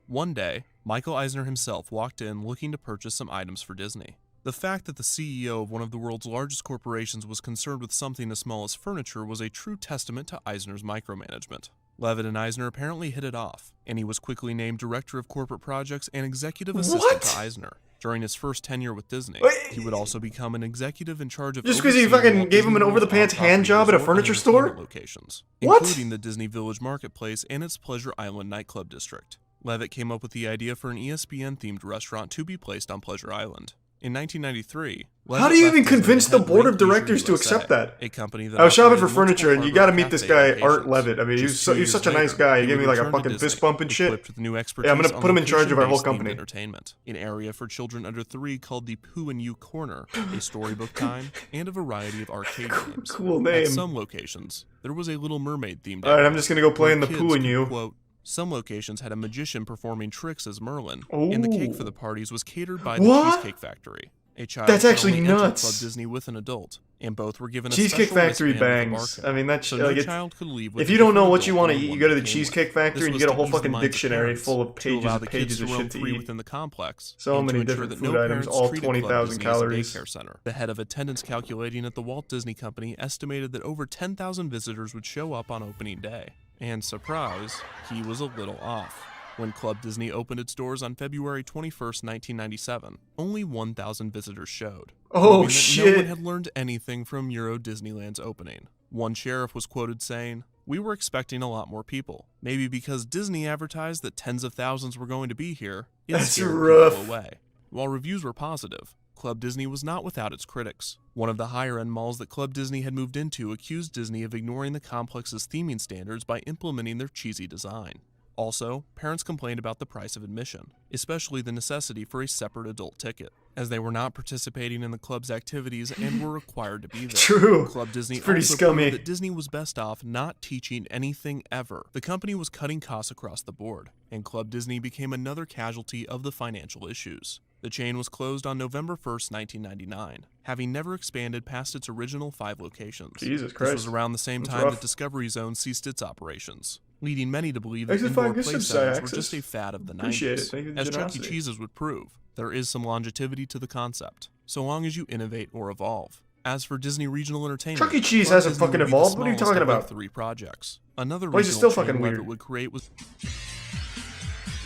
One day, Michael Eisner himself walked in looking to purchase some items for Disney. The fact that the CEO of one of the world's largest corporations was concerned with something as small as furniture was a true testament to Eisner's micromanagement. Levitt and Eisner apparently hit it off, and he was quickly named Director of Corporate Projects and Executive Assistant to Eisner. During his first tenure with Disney, he would also become an executive in charge of Just because he fucking gave him an over-the-pants hand job at a furniture store? Locations, What? including the Disney Village Marketplace and its Pleasure Island nightclub district. Levitt came up with the idea for an ESPN-themed restaurant to be placed on Pleasure Island. In 1993, How do you even convince the board of directors to accept that? A company that I was shopping for operated multiple furniture, and you gotta hardware meet this cafe guy, locations. Art Levitt. I mean, Just he 2 was such a years nice later, guy. He gave would me like a return to fucking Disney, fist bump and shit. equipped with new Yeah, I'm expertise gonna on put him in charge of our whole location-based themed company. entertainment, an area for children under 3 called the Pooh and You Corner, a storybook time, and a variety of arcade games. Cool name. At some locations, there was a Little Mermaid themed Alright, area I'm just gonna go play where in the kids Pooh and could, You. quote, some locations had a magician performing tricks as Merlin, and the cake for the parties was catered by the What? Cheesecake Factory. A child That's could actually only enter nuts. Club Disney with an adult, and both were given a Cheesecake special Factory wristband with a bangs. barcode. I mean, that's So like no it, child could leave with if a you don't know different what you adult want to than eat, the you one go to the they came Cheesecake with. Factory This and you was get a to whole ease the fucking minds of dictionary parents, full of to allow pages the and pages kids of to roam shit to free eat. within the complex, So and to many ensure different that food no items, parents all treated Club 20,000 Disney as a calories. daycare center. The head of attendance calculating at the Walt Disney Company estimated that over 10,000 visitors would show up on opening day. And surprise, he was a little off. When Club Disney opened its doors on February 21st, 1997, only 1,000 visitors showed. Oh, proving that No shit. one had learned anything from Euro Disneyland's opening. One sheriff was quoted saying, "We were expecting a lot more people. Maybe because Disney advertised that tens of thousands were going to be here, it That's scared rough. people away." While reviews were positive, Club Disney was not without its critics. One of the higher-end malls that Club Disney had moved into accused Disney of ignoring the complex's theming standards by implementing their cheesy design. Also, parents complained about the price of admission, especially the necessity for a separate adult ticket, as they were not participating in the club's activities and were required to be there. True. Club Disney It's pretty also scummy. proved that Disney was best off not teaching anything ever. The company was cutting costs across the board, and Club Disney became another casualty of the financial issues. The chain was closed on November 1st, 1999, having never expanded past its original 5 locations. Jesus This Christ. was around the same That's time rough. that Discovery Zone ceased its operations, leading many to believe that Thanks for indoor 5 play gift subs, centers were Axis. just a fad of the 90s. Appreciate it. Thank you for the As Chuck E. generosity. Cheese's would prove, there is some longevity to the concept, so long as you innovate or evolve. As for Disney Regional Entertainment, Chuck E. Cheese Club hasn't Disney fucking would be the evolved? What are you smallest talking of their about? 3 projects. Another Why is it regional still chain fucking Levitt weird? would create was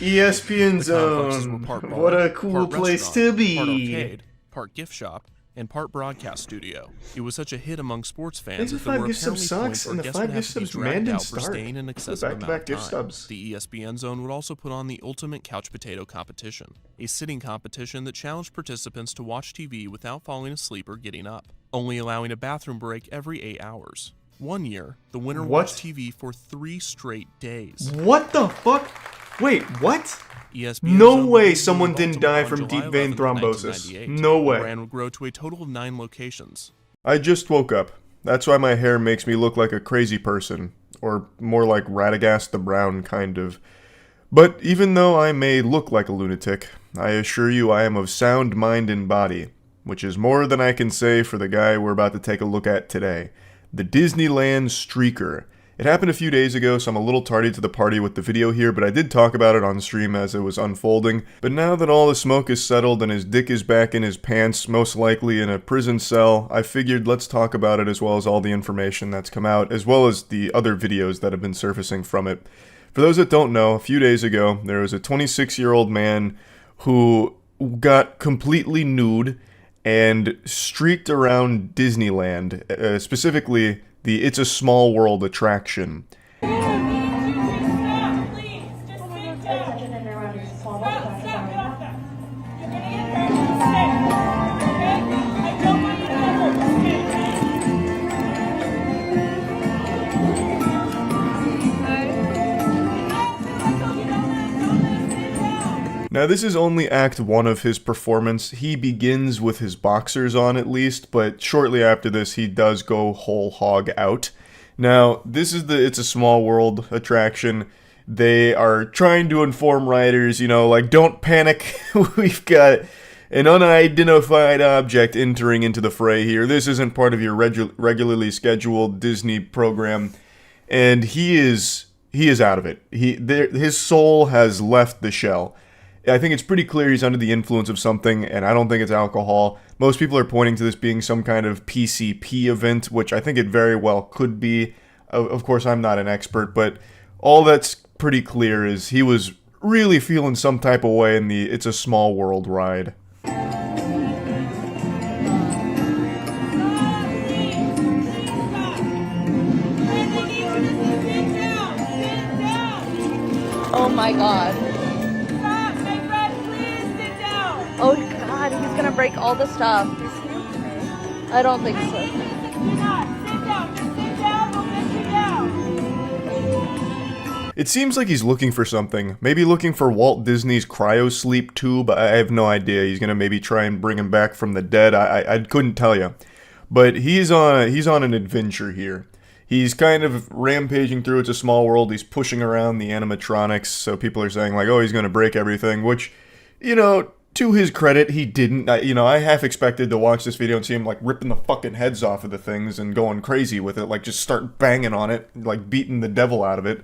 ESPN the complexes were Zone. part bar, What a cool part place restaurant, to be. Part arcade, part gift shop, and part broadcast studio. It was such a hit among sports fans Thanks for that there 5 were gift subs apparently sucks, points where and the guests 5 would have gift to be subs man dragged didn't out for start. staying an The excessive amount back-to-back of gift time. subs. The ESPN Zone would also put on the ultimate couch potato competition, a sitting competition that challenged participants to watch TV without falling asleep or getting up, only allowing a bathroom break every 8 hours. One year, the winner What? watched TV for 3 straight days. What the fuck? Wait, what? ESPN No Zone way would be someone in didn't Baltimore die on from July deep vein 11th, thrombosis. 1998. No way. The brand would grow to a total of 9 locations. I just woke up. That's why my hair makes me look like a crazy person. Or more like Radagast the Brown, kind of. But even though I may look like a lunatic, I assure you I am of sound mind and body. Which is more than I can say for the guy we're about to take a look at today. The Disneyland Streaker. It happened a few days ago, so I'm a little tardy to the party with the video here, but I did talk about it on stream as it was unfolding. But now that all the smoke is settled and his dick is back in his pants, most likely in a prison cell, I figured let's talk about it as well as all the information that's come out, as well as the other videos that have been surfacing from it. For those that don't know, a few days ago, there was a 26-year-old man who got completely nude and streaked around Disneyland, specifically the It's a Small World attraction. Now, this is only Act 1 of his performance. He begins with his boxers on at least, but shortly after this, he does go whole hog out. Now, this is the It's a Small World attraction. They are trying to inform riders, you know, like, don't panic. We've got an unidentified object entering into the fray here. This isn't part of your regularly scheduled Disney program. And he is out of it. His soul has left the shell. I think it's pretty clear he's under the influence of something, and I don't think it's alcohol. Most people are pointing to this being some kind of PCP event, which I think it very well could be. Of course, I'm not an expert, but all that's pretty clear is he was really feeling some type of way in the It's a Small World ride. Oh my god. Oh god, he's gonna break all the stuff. I don't think so. It seems like he's looking for something. Maybe looking for Walt Disney's cryosleep tube. I have no idea. He's gonna maybe try and bring him back from the dead. I couldn't tell you. But he's on an adventure here. He's kind of rampaging through It's a Small World. He's pushing around the animatronics, so people are saying like, oh, he's gonna break everything, which, you know, to his credit, he didn't. I half expected to watch this video and see him, like, ripping the fucking heads off of the things and going crazy with it, like, just start banging on it, like, beating the devil out of it.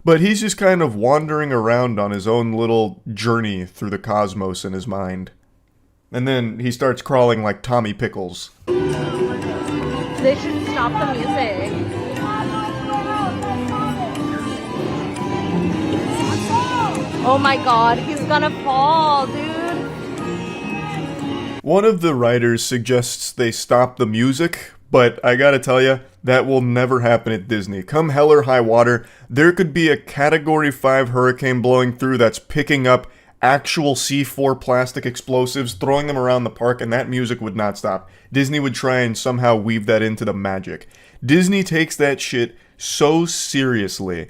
But he's just kind of wandering around on his own little journey through the cosmos in his mind. And then he starts crawling like Tommy Pickles. They should stop the music. Oh my god, he's gonna fall, dude. One of the writers suggests they stop the music, but I gotta tell you, that will never happen at Disney. Come hell or high water, there could be a Category 5 hurricane blowing through that's picking up actual C4 plastic explosives, throwing them around the park, and that music would not stop. Disney would try and somehow weave that into the magic. Disney takes that shit so seriously.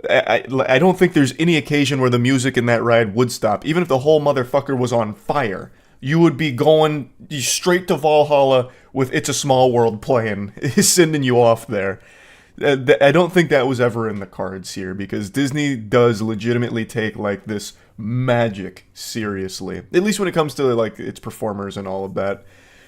I don't think there's any occasion where the music in that ride would stop. Even if the whole motherfucker was on fire, you would be going straight to Valhalla with It's a Small World playing, sending you off there. I don't think that was ever in the cards here, because Disney does legitimately take, like, this magic seriously. At least when it comes to, like, its performers and all of that.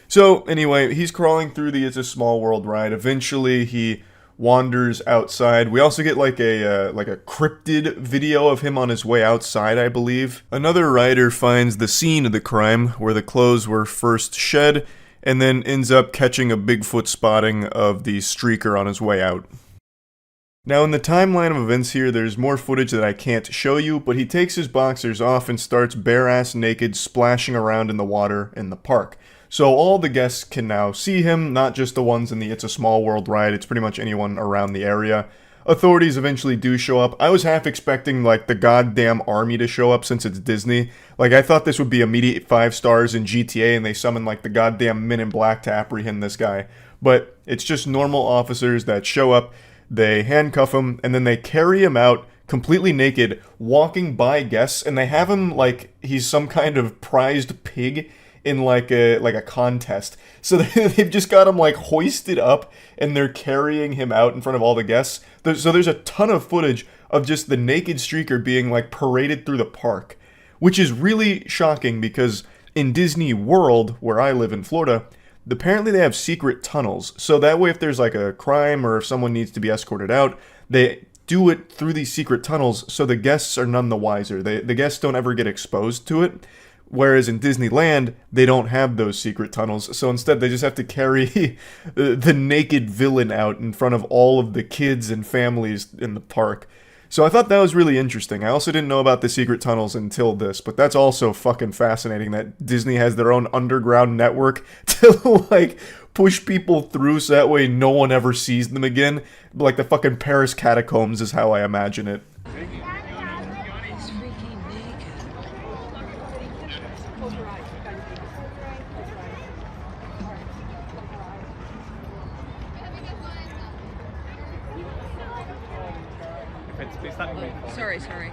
So, anyway, he's crawling through the It's a Small World ride. Eventually, he wanders outside. We also get like a cryptid video of him on his way outside, I believe. Another rider finds the scene of the crime where the clothes were first shed, and then ends up catching a Bigfoot spotting of the streaker on his way out. Now, in the timeline of events here, there's more footage that I can't show you, but he takes his boxers off and starts bare-ass naked splashing around in the water in the park. So all the guests can now see him, not just the ones in the It's a Small World ride, it's pretty much anyone around the area. Authorities eventually do show up. I was half expecting, like, the goddamn army to show up since it's Disney. Like, I thought this would be immediate 5 stars in GTA and they summon, like, the goddamn Men in Black to apprehend this guy. But it's just normal officers that show up, they handcuff him, and then they carry him out completely naked, walking by guests, and they have him like he's some kind of prized pig in like a contest. So they've just got him like hoisted up and they're carrying him out in front of all the guests. So there's a ton of footage of just the naked streaker being like paraded through the park, which is really shocking because in Disney World, where I live in Florida, apparently they have secret tunnels. So that way if there's like a crime or if someone needs to be escorted out, they do it through these secret tunnels so the guests are none the wiser. The guests don't ever get exposed to it. Whereas in Disneyland, they don't have those secret tunnels, so instead they just have to carry the naked villain out in front of all of the kids and families in the park. So I thought that was really interesting. I also didn't know about the secret tunnels until this, but that's also fucking fascinating that Disney has their own underground network to, like, push people through so that way no one ever sees them again. Like the fucking Paris catacombs is how I imagine it. Sorry.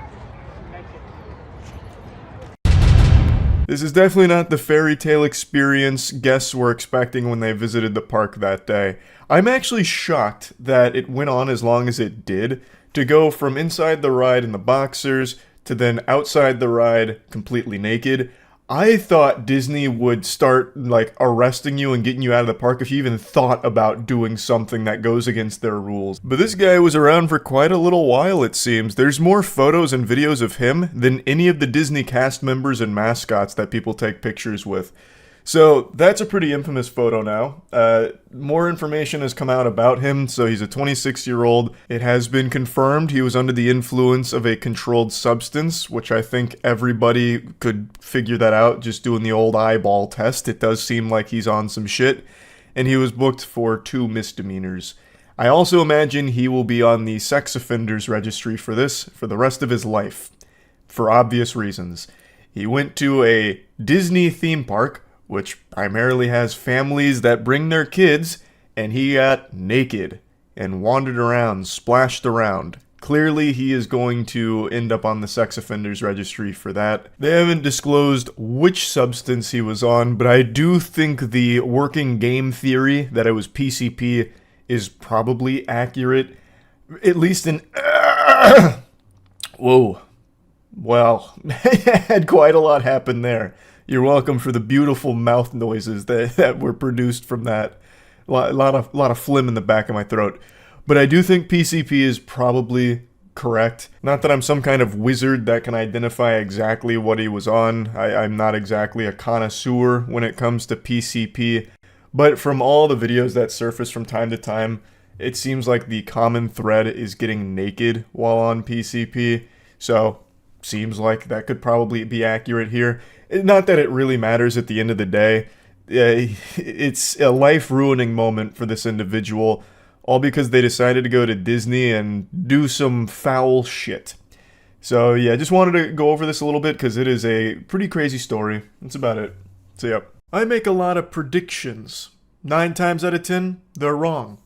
This is definitely not the fairy tale experience guests were expecting when they visited the park that day. I'm actually shocked that it went on as long as it did, to go from inside the ride in the boxers to then outside the ride completely naked. I thought Disney would start, like, arresting you and getting you out of the park if you even thought about doing something that goes against their rules. But this guy was around for quite a little while, it seems. There's more photos and videos of him than any of the Disney cast members and mascots that people take pictures with. So that's a pretty infamous photo now. More information has come out about him. So he's a 26-year-old. It has been confirmed he was under the influence of a controlled substance, which I think everybody could figure that out just doing the old eyeball test. It does seem like he's on some shit. And he was booked for 2 misdemeanors. I also imagine he will be on the sex offenders registry for this for the rest of his life, for obvious reasons. He went to a Disney theme park, which primarily has families that bring their kids, and he got naked and wandered around, splashed around. Clearly, he is going to end up on the sex offenders registry for that. They haven't disclosed which substance he was on, but I do think the working game theory that it was PCP is probably accurate, at least in... Whoa. Well, had quite a lot happen there. You're welcome for the beautiful mouth noises that were produced from that. A lot of phlegm in the back of my throat. But I do think PCP is probably correct. Not that I'm some kind of wizard that can identify exactly what he was on. I'm not exactly a connoisseur when it comes to PCP. But from all the videos that surface from time to time, it seems like the common thread is getting naked while on PCP. So, seems like that could probably be accurate here. Not that it really matters at the end of the day. It's a life-ruining moment for this individual, all because they decided to go to Disney and do some foul shit. So yeah, just wanted to go over this a little bit because it is a pretty crazy story. That's about it. So yeah. I make a lot of predictions. 9 times out of 10, they're wrong.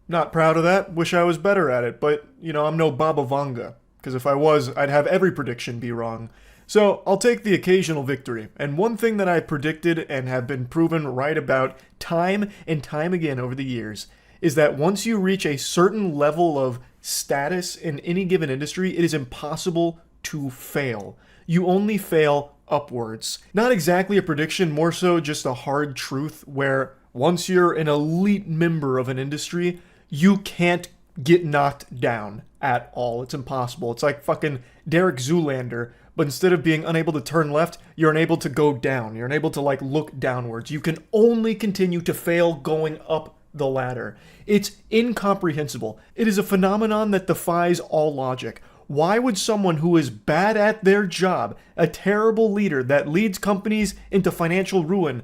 Not proud of that, wish I was better at it, but, you know, I'm no Baba Vanga. Because if I was, I'd have every prediction be wrong. So, I'll take the occasional victory, and one thing that I predicted and have been proven right about time and time again over the years is that once you reach a certain level of status in any given industry, it is impossible to fail. You only fail upwards. Not exactly a prediction, more so just a hard truth where once you're an elite member of an industry, you can't get knocked down at all. It's impossible. It's like fucking Derek Zoolander, but instead of being unable to turn left, you're unable to go down. You're unable to, like, look downwards. You can only continue to fail going up the ladder. It's incomprehensible. It is a phenomenon that defies all logic. Why would someone who is bad at their job, a terrible leader that leads companies into financial ruin,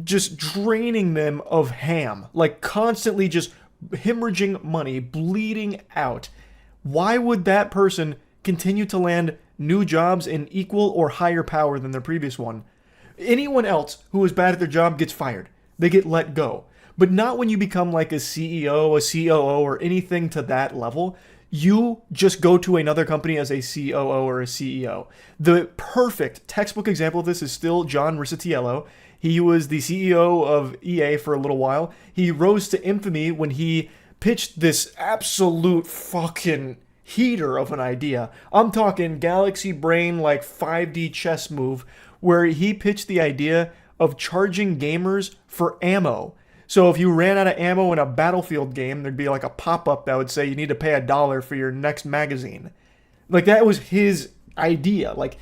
just draining them of ham, like constantly just hemorrhaging money, bleeding out, why would that person continue to land new jobs in equal or higher power than their previous one? Anyone else who is bad at their job gets fired. They get let go. But not when you become like a CEO, a COO, or anything to that level. You just go to another company as a COO or a CEO. The perfect textbook example of this is still John Riccitiello. He was the CEO of EA for a little while. He rose to infamy when he pitched this absolute fucking heater of an idea. I'm talking galaxy brain, like 5D chess move, where he pitched the idea of charging gamers for ammo. So if you ran out of ammo in a Battlefield game, there'd be like a pop-up that would say you need to pay $1 for your next magazine. Like, that was his idea. Like,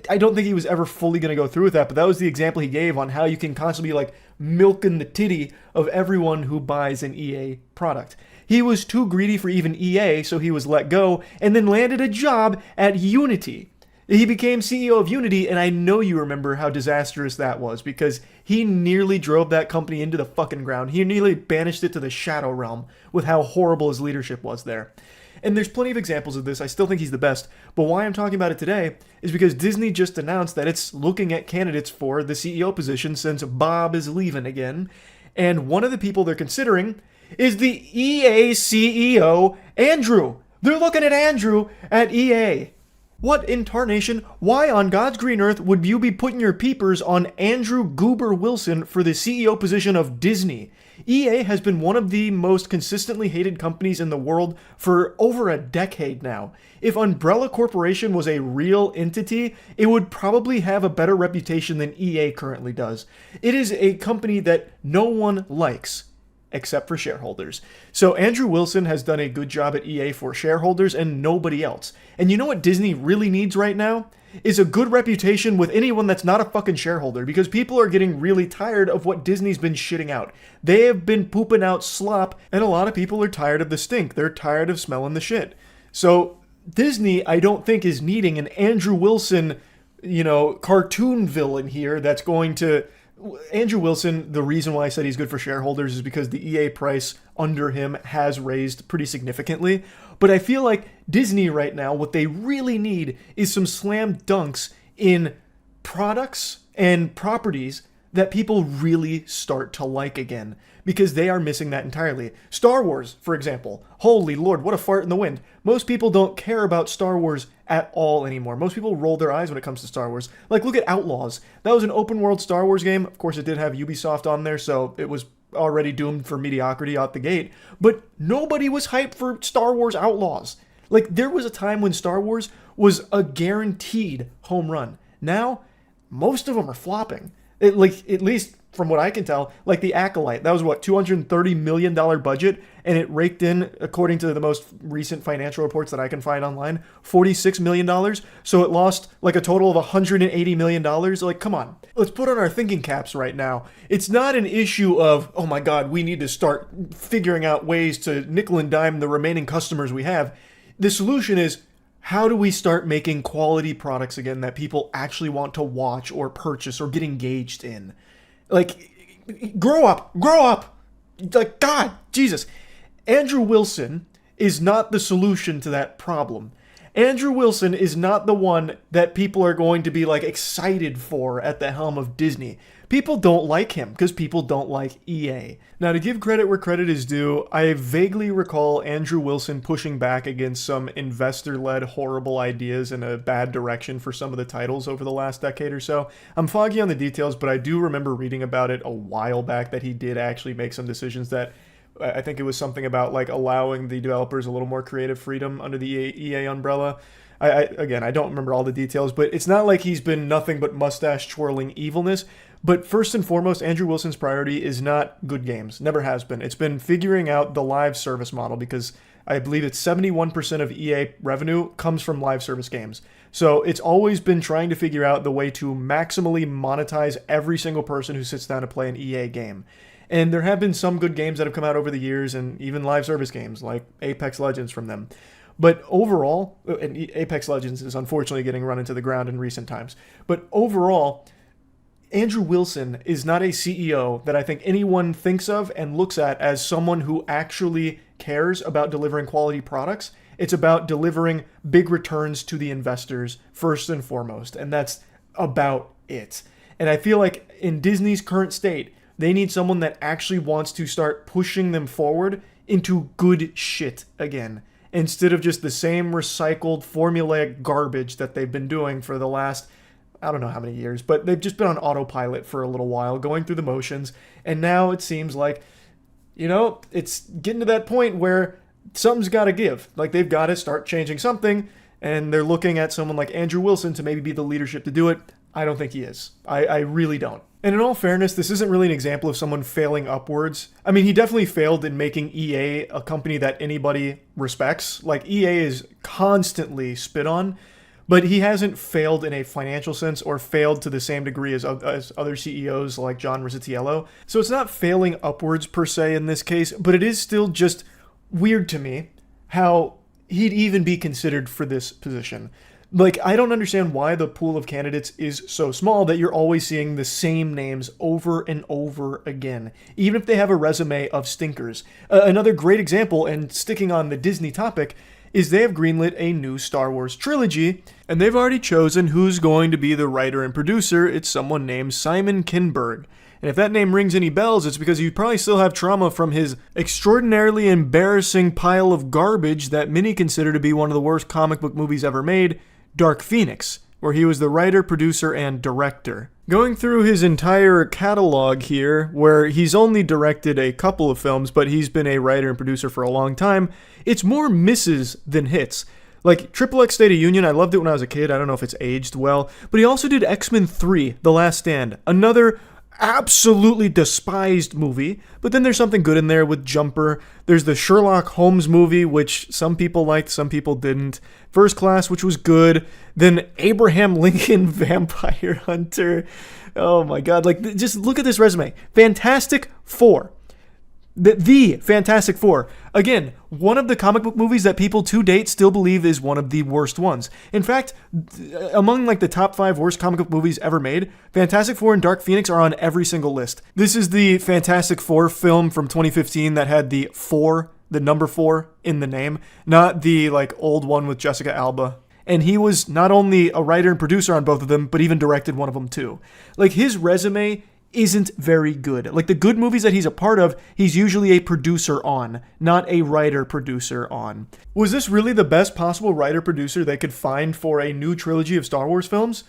I don't think he was ever fully going to go through with that, but that was the example he gave on how you can constantly be like milking the titty of everyone who buys an EA product. He was too greedy for even EA, so he was let go, and then landed a job at Unity. He became CEO of Unity, and I know you remember how disastrous that was, because he nearly drove that company into the fucking ground. He nearly banished it to the Shadow Realm with how horrible his leadership was there. And there's plenty of examples of this. I still think he's the best. But why I'm talking about it today is because Disney just announced that it's looking at candidates for the CEO position since Bob is leaving again. And one of the people they're considering is the EA CEO, Andrew. They're looking at Andrew at EA. What in tarnation? Why on God's green earth would you be putting your peepers on Andrew Goober Wilson for the CEO position of Disney? EA has been one of the most consistently hated companies in the world for over a decade now. If Umbrella Corporation was a real entity, it would probably have a better reputation than EA currently does. It is a company that no one likes, except for shareholders. So Andrew Wilson has done a good job at EA for shareholders and nobody else. And you know what Disney really needs right now? Is a good reputation with anyone that's not a fucking shareholder, because people are getting really tired of what Disney's been shitting out. They have been pooping out slop, and a lot of people are tired of the stink. They're tired of smelling the shit. So Disney, I don't think, is needing an Andrew Wilson, cartoon villain here that's going to... Andrew Wilson, the reason why I said he's good for shareholders is because the EA price under him has raised pretty significantly. But I feel like Disney right now, what they really need is some slam dunks in products and properties that people really start to like again, because they are missing that entirely. Star Wars, for example. Holy Lord, what a fart in the wind. Most people don't care about Star Wars at all anymore. Most people roll their eyes when it comes to Star Wars. Like, look at Outlaws. That was an open world Star Wars game. Of course, it did have Ubisoft on there, so it was already doomed for mediocrity out the gate. But nobody was hyped for Star Wars Outlaws. Like, there was a time when Star Wars was a guaranteed home run. Now, most of them are flopping. At least from what I can tell, like the Acolyte, that was what, $230 million budget, and it raked in, according to the most recent financial reports that I can find online, $46 million. So it lost like a total of $180 million. Like, come on, let's put on our thinking caps right now. It's not an issue of, oh my God, we need to start figuring out ways to nickel and dime the remaining customers we have. The solution is, how do we start making quality products again that people actually want to watch or purchase or get engaged in? Like, grow up. Like, God, Jesus. Andrew Wilson is not the solution to that problem. Andrew Wilson is not the one that people are going to be, like, excited for at the helm of Disney. People don't like him because people don't like EA. Now, to give credit where credit is due, I vaguely recall Andrew Wilson pushing back against some investor-led horrible ideas in a bad direction for some of the titles over the last decade or so. I'm foggy on the details, but I do remember reading about it a while back that he did actually make some decisions that I think it was something about like allowing the developers a little more creative freedom under the EA umbrella. Again, I don't remember all the details, but it's not like he's been nothing but mustache twirling evilness. But first and foremost, Andrew Wilson's priority is not good games. Never has been. It's been figuring out the live service model, because I believe it's 71% of EA revenue comes from live service games. So it's always been trying to figure out the way to maximally monetize every single person who sits down to play an EA game. And there have been some good games that have come out over the years, and even live service games like Apex Legends from them. But overall, and Apex Legends is unfortunately getting run into the ground in recent times. But overall, Andrew Wilson is not a CEO that I think anyone thinks of and looks at as someone who actually cares about delivering quality products. It's about delivering big returns to the investors first and foremost, and that's about it. And I feel like in Disney's current state, they need someone that actually wants to start pushing them forward into good shit again, instead of just the same recycled formulaic garbage that they've been doing for the last, I don't know how many years, but they've just been on autopilot for a little while, going through the motions, and now it seems like, it's getting to that point where something's got to give. Like, they've got to start changing something, and they're looking at someone like Andrew Wilson to maybe be the leadership to do it. I don't think he is. I really don't. And in all fairness, this isn't really an example of someone failing upwards. I mean, he definitely failed in making EA a company that anybody respects. Like, EA is constantly spit on, but he hasn't failed in a financial sense or failed to the same degree as other CEOs like John Rizzitiello. So it's not failing upwards per se in this case, but it is still just weird to me how he'd even be considered for this position. Like, I don't understand why the pool of candidates is so small that you're always seeing the same names over and over again, even if they have a resume of stinkers. Another great example, and sticking on the Disney topic, is they have greenlit a new Star Wars trilogy, and they've already chosen who's going to be the writer and producer. It's someone named Simon Kinberg. And if that name rings any bells, it's because you probably still have trauma from his extraordinarily embarrassing pile of garbage that many consider to be one of the worst comic book movies ever made, Dark Phoenix, where he was the writer, producer, and director. Going through his entire catalog here, where he's only directed a couple of films, but he's been a writer and producer for a long time, it's more misses than hits. Like, XXX State of Union, I loved it when I was a kid. I don't know if it's aged well. But he also did X-Men 3, The Last Stand, another absolutely despised movie, but then there's something good in there with Jumper. There's the Sherlock Holmes movie, which some people liked, some people didn't. First Class, which was good. Then Abraham Lincoln Vampire Hunter. Oh my god, like, just look at this resume. Fantastic Four. The Fantastic Four. Again, one of the comic book movies that people to date still believe is one of the worst ones. In fact, among like the top 5 worst comic book movies ever made, Fantastic Four and Dark Phoenix are on every single list. This is the Fantastic Four film from 2015 that had the number 4 in the name, not the like old one with Jessica Alba. And he was not only a writer and producer on both of them, but even directed one of them too. Like, his resume isn't very good. Like, the good movies that he's a part of, he's usually a producer on, not a writer-producer on. Was this really the best possible writer-producer they could find for a new trilogy of Star Wars films?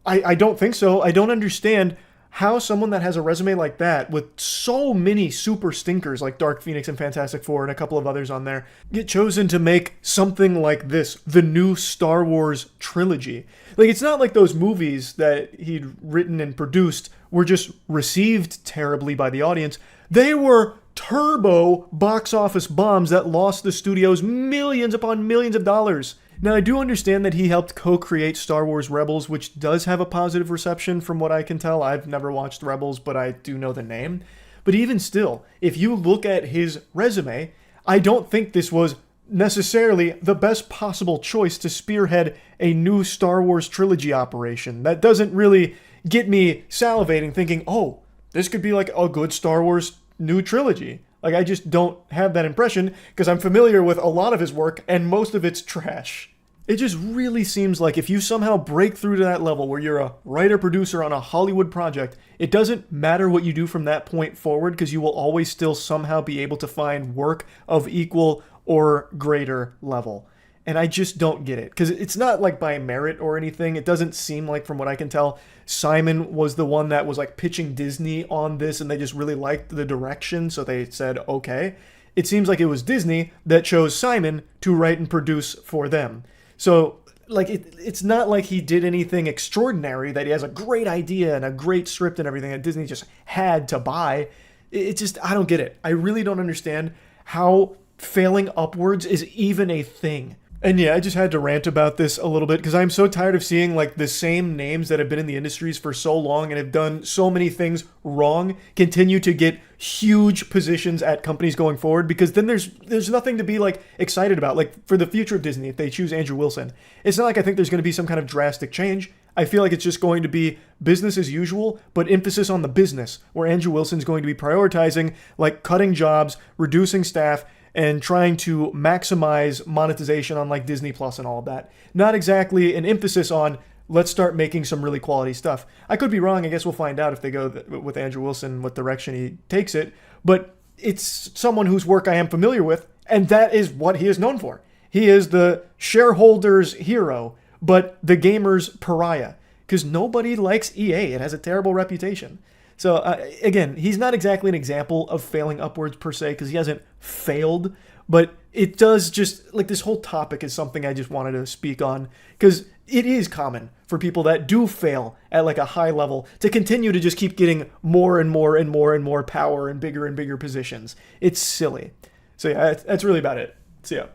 I don't think so. I don't understand how someone that has a resume like that, with so many super stinkers like Dark Phoenix and Fantastic Four and a couple of others on there, get chosen to make something like this, the new Star Wars trilogy. Like, it's not like those movies that he'd written and produced were just received terribly by the audience. They were turbo box office bombs that lost the studios millions upon millions of dollars. Now, I do understand that he helped co-create Star Wars Rebels, which does have a positive reception from what I can tell. I've never watched Rebels, but I do know the name. But even still, if you look at his resume, I don't think this was necessarily the best possible choice to spearhead a new Star Wars trilogy operation. That doesn't really get me salivating thinking, oh, this could be like a good Star Wars new trilogy. Like, I just don't have that impression because I'm familiar with a lot of his work and most of it's trash. It just really seems like if you somehow break through to that level where you're a writer-producer on a Hollywood project, it doesn't matter what you do from that point forward because you will always still somehow be able to find work of equal or greater level. And I just don't get it because it's not like by merit or anything. It doesn't seem like, from what I can tell, Simon was the one that was like pitching Disney on this and they just really liked the direction, so they said okay. It seems like it was Disney that chose Simon to write and produce for them. So, like, it's not like he did anything extraordinary, that he has a great idea and a great script and everything that Disney just had to buy. It just, I don't get it. I really don't understand how failing upwards is even a thing. And yeah, I just had to rant about this a little bit because I'm so tired of seeing like the same names that have been in the industries for so long and have done so many things wrong continue to get huge positions at companies going forward, because then there's nothing to be like excited about. Like, for the future of Disney, if they choose Andrew Wilson, it's not like I think there's going to be some kind of drastic change. I feel like it's just going to be business as usual, but emphasis on the business, where Andrew Wilson's going to be prioritizing like cutting jobs, reducing staff, and trying to maximize monetization on like Disney Plus and all of that. Not exactly an emphasis on let's start making some really quality stuff. I could be wrong. I guess we'll find out if they go with Andrew Wilson, what direction he takes it. But it's someone whose work I am familiar with, and that is what he is known for. He is the shareholders' hero, but the gamer's pariah, because nobody likes EA. It has a terrible reputation. So, again, he's not exactly an example of failing upwards per se, because he hasn't failed, but it does just, like, this whole topic is something I just wanted to speak on, because it is common for people that do fail at, like, a high level to continue to just keep getting more and more and more and more power and bigger positions. It's silly. So, yeah, that's really about it. So, yeah.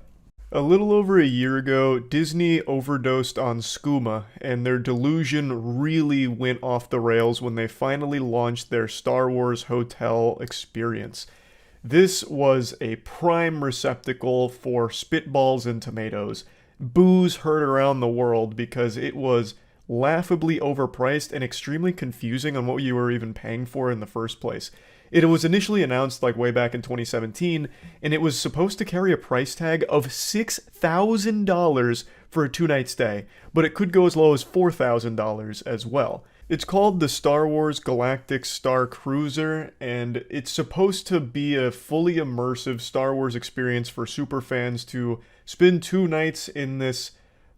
A little over a year ago, Disney overdosed on skooma, and their delusion really went off the rails when they finally launched their Star Wars hotel experience. This was a prime receptacle for spitballs and tomatoes. Boos heard around the world because it was laughably overpriced and extremely confusing on what you were even paying for in the first place. It was initially announced like way back in 2017, and it was supposed to carry a price tag of $6,000 for a 2-night stay, but it could go as low as $4,000 as well. It's called the Star Wars Galactic Star Cruiser, and it's supposed to be a fully immersive Star Wars experience for superfans to spend 2 nights in this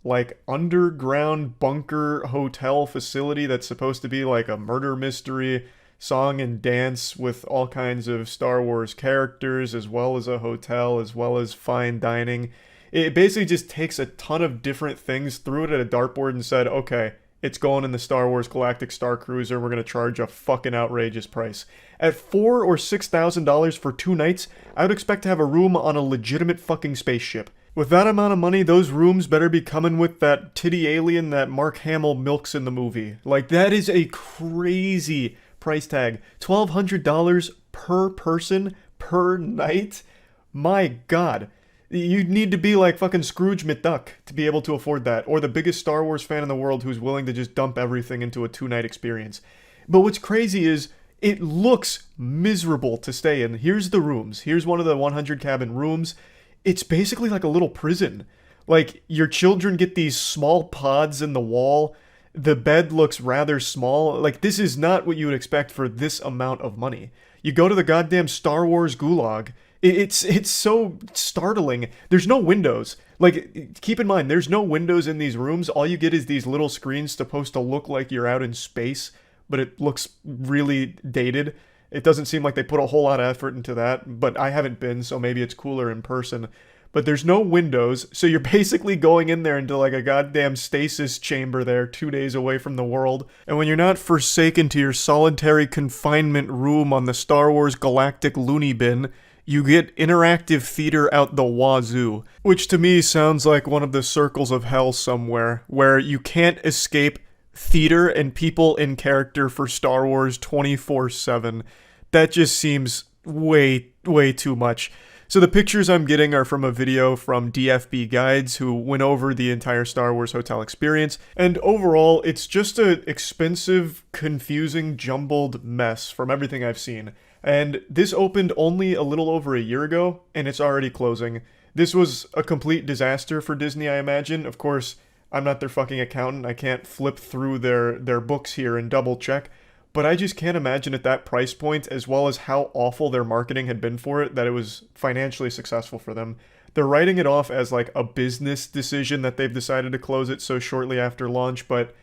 like underground bunker hotel facility that's supposed to be like a murder mystery, song and dance with all kinds of Star Wars characters, as well as a hotel, as well as fine dining. It basically just takes a ton of different things, threw it at a dartboard and said, okay, it's going in the Star Wars Galactic Star Cruiser, we're going to charge a fucking outrageous price. At $4,000 or $6,000 for 2 nights, I would expect to have a room on a legitimate fucking spaceship. With that amount of money, those rooms better be coming with that titty alien that Mark Hamill milks in the movie. Like, that is a crazy price tag. $1,200 per person per night? My god. You'd need to be like fucking Scrooge McDuck to be able to afford that, or the biggest Star Wars fan in the world who's willing to just dump everything into a 2-night experience. But what's crazy is it looks miserable to stay in. Here's the rooms. Here's one of the 100 cabin rooms. It's basically like a little prison. Like, your children get these small pods in the wall. The bed looks rather small. Like, this is not what you would expect for this amount of money. You go to the goddamn Star Wars gulag. It's so startling. There's no windows. Like, keep in mind, there's no windows in these rooms. All you get is these little screens supposed to look like you're out in space, but it looks really dated. It doesn't seem like they put a whole lot of effort into that, but I haven't been, so maybe it's cooler in person. But there's no windows, so you're basically going in there into like a goddamn stasis chamber there, 2 days away from the world. And when you're not forsaken to your solitary confinement room on the Star Wars Galactic Looney Bin, you get interactive theater out the wazoo, which to me sounds like one of the circles of hell somewhere, where you can't escape theater and people in character for Star Wars 24/7. That just seems way too much. So the pictures I'm getting are from a video from DFB Guides, who went over the entire Star Wars hotel experience, and overall it's just an expensive, confusing, jumbled mess from everything I've seen. And this opened only a little over a year ago, and it's already closing. This was a complete disaster for Disney, I imagine. Of course, I'm not their fucking accountant. I can't flip through their books here and double check. But I just can't imagine at that price point, as well as how awful their marketing had been for it, that it was financially successful for them. They're writing it off as like a business decision that they've decided to close it so shortly after launch, but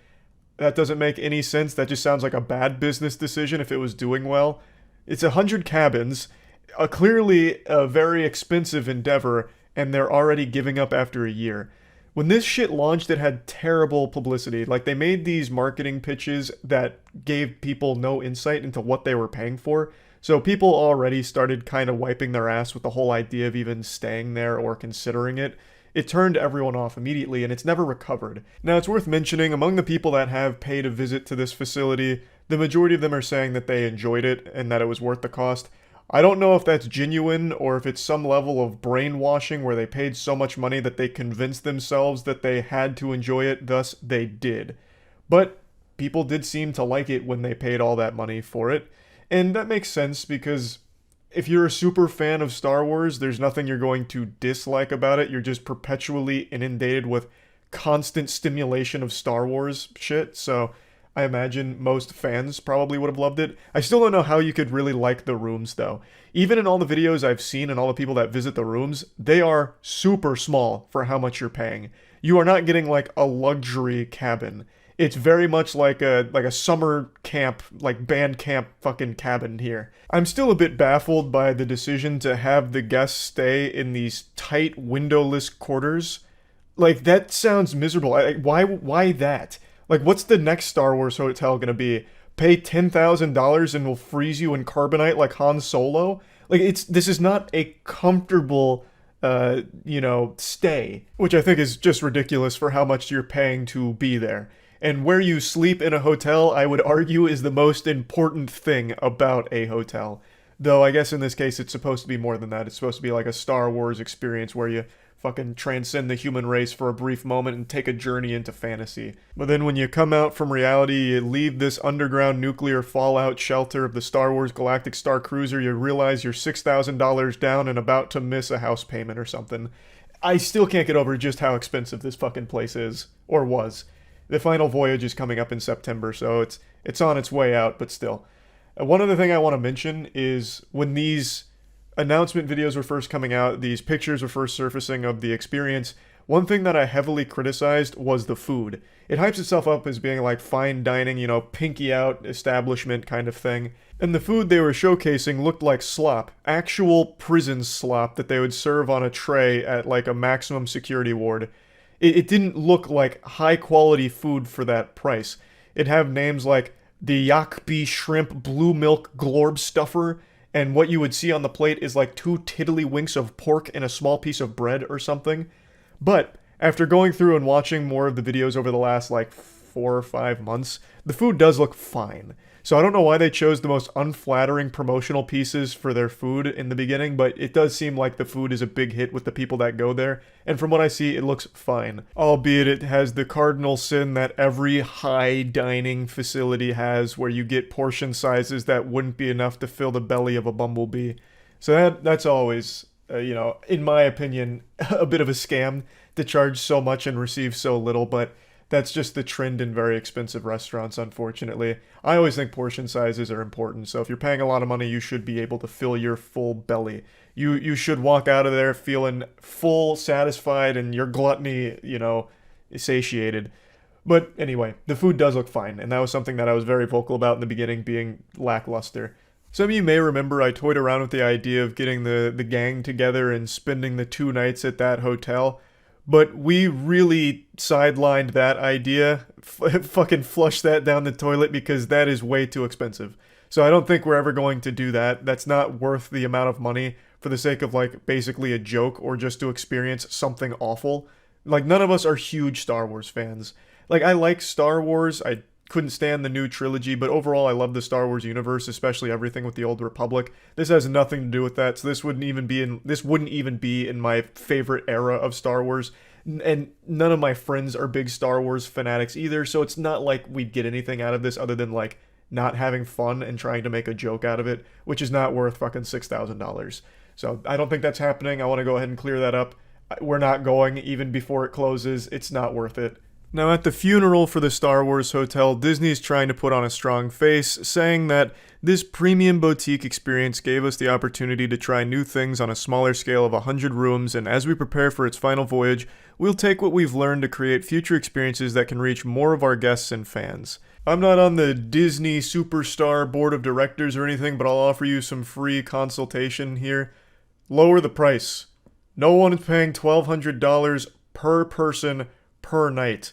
that doesn't make any sense. That just sounds like a bad business decision if it was doing well. It's 100 cabins, clearly a very expensive endeavor, and they're already giving up after a year. When this shit launched, it had terrible publicity. Like, they made these marketing pitches that gave people no insight into what they were paying for. So people already started kind of wiping their ass with the whole idea of even staying there or considering it. It turned everyone off immediately, and it's never recovered. Now, it's worth mentioning, among the people that have paid a visit to this facility, the majority of them are saying that they enjoyed it and that it was worth the cost. I don't know if that's genuine or if it's some level of brainwashing where they paid so much money that they convinced themselves that they had to enjoy it, thus they did. But people did seem to like it when they paid all that money for it. And that makes sense because if you're a super fan of Star Wars, there's nothing you're going to dislike about it. You're just perpetually inundated with constant stimulation of Star Wars shit, so I imagine most fans probably would have loved it. I still don't know how you could really like the rooms, though. Even in all the videos I've seen and all the people that visit the rooms, they are super small for how much you're paying. You are not getting, like, a luxury cabin. It's very much like a summer camp, like band camp fucking cabin here. I'm still a bit baffled by the decision to have the guests stay in these tight, windowless quarters. Like, that sounds miserable. Why that? Like, what's the next Star Wars hotel gonna be? Pay $10,000 and we'll freeze you in carbonite like Han Solo? Like, this is not a comfortable, stay. Which I think is just ridiculous for how much you're paying to be there. And where you sleep in a hotel, I would argue, is the most important thing about a hotel. Though I guess in this case it's supposed to be more than that. It's supposed to be like a Star Wars experience where you fucking transcend the human race for a brief moment and take a journey into fantasy. But then when you come out from reality, you leave this underground nuclear fallout shelter of the Star Wars Galactic Star Cruiser, you realize you're $6,000 down and about to miss a house payment or something. I still can't get over just how expensive this fucking place is, or was. The final voyage is coming up in September, so it's on its way out, but still. One other thing I want to mention is when these announcement videos were first coming out, these pictures were first surfacing of the experience, one thing that I heavily criticized was the food. It hypes itself up as being like fine dining, pinky out establishment kind of thing. And the food they were showcasing looked like slop. Actual prison slop that they would serve on a tray at like a maximum security ward. It didn't look like high quality food for that price. It'd have names like the Yakbi Shrimp Blue Milk Glorb Stuffer, and what you would see on the plate is like 2 tiddlywinks of pork and a small piece of bread or something. But after going through and watching more of the videos over the last like 4 or 5 months, the food does look fine. So I don't know why they chose the most unflattering promotional pieces for their food in the beginning, but it does seem like the food is a big hit with the people that go there, and from what I see, it looks fine. Albeit it has the cardinal sin that every high dining facility has, where you get portion sizes that wouldn't be enough to fill the belly of a bumblebee. So that's always, in my opinion, a bit of a scam to charge so much and receive so little, but that's just the trend in very expensive restaurants, unfortunately. I always think portion sizes are important, so if you're paying a lot of money, you should be able to fill your full belly. You should walk out of there feeling full, satisfied, and your gluttony, satiated. But anyway, the food does look fine, and that was something that I was very vocal about in the beginning, being lackluster. Some of you may remember I toyed around with the idea of getting the gang together and spending the 2 nights at that hotel. But we really sidelined that idea, fucking flushed that down the toilet because that is way too expensive. So I don't think we're ever going to do that. That's not worth the amount of money for the sake of like basically a joke or just to experience something awful. Like none of us are huge Star Wars fans. Like I like Star Wars, I couldn't stand the new trilogy, but overall I love the Star Wars universe, especially everything with the Old Republic. This has nothing to do with that, so this wouldn't even be in my favorite era of Star Wars. And none of my friends are big Star Wars fanatics either, so it's not like we'd get anything out of this other than like not having fun and trying to make a joke out of it, which is not worth fucking $6,000. So I don't think that's happening. I want to go ahead and clear that up. We're not going even before it closes. It's not worth it. Now, at the funeral for the Star Wars hotel, Disney's trying to put on a strong face, saying that this premium boutique experience gave us the opportunity to try new things on a smaller scale of 100 rooms, and as we prepare for its final voyage, we'll take what we've learned to create future experiences that can reach more of our guests and fans. I'm not on the Disney Superstar Board of Directors or anything, but I'll offer you some free consultation here. Lower the price. No one is paying $1,200 per person per night.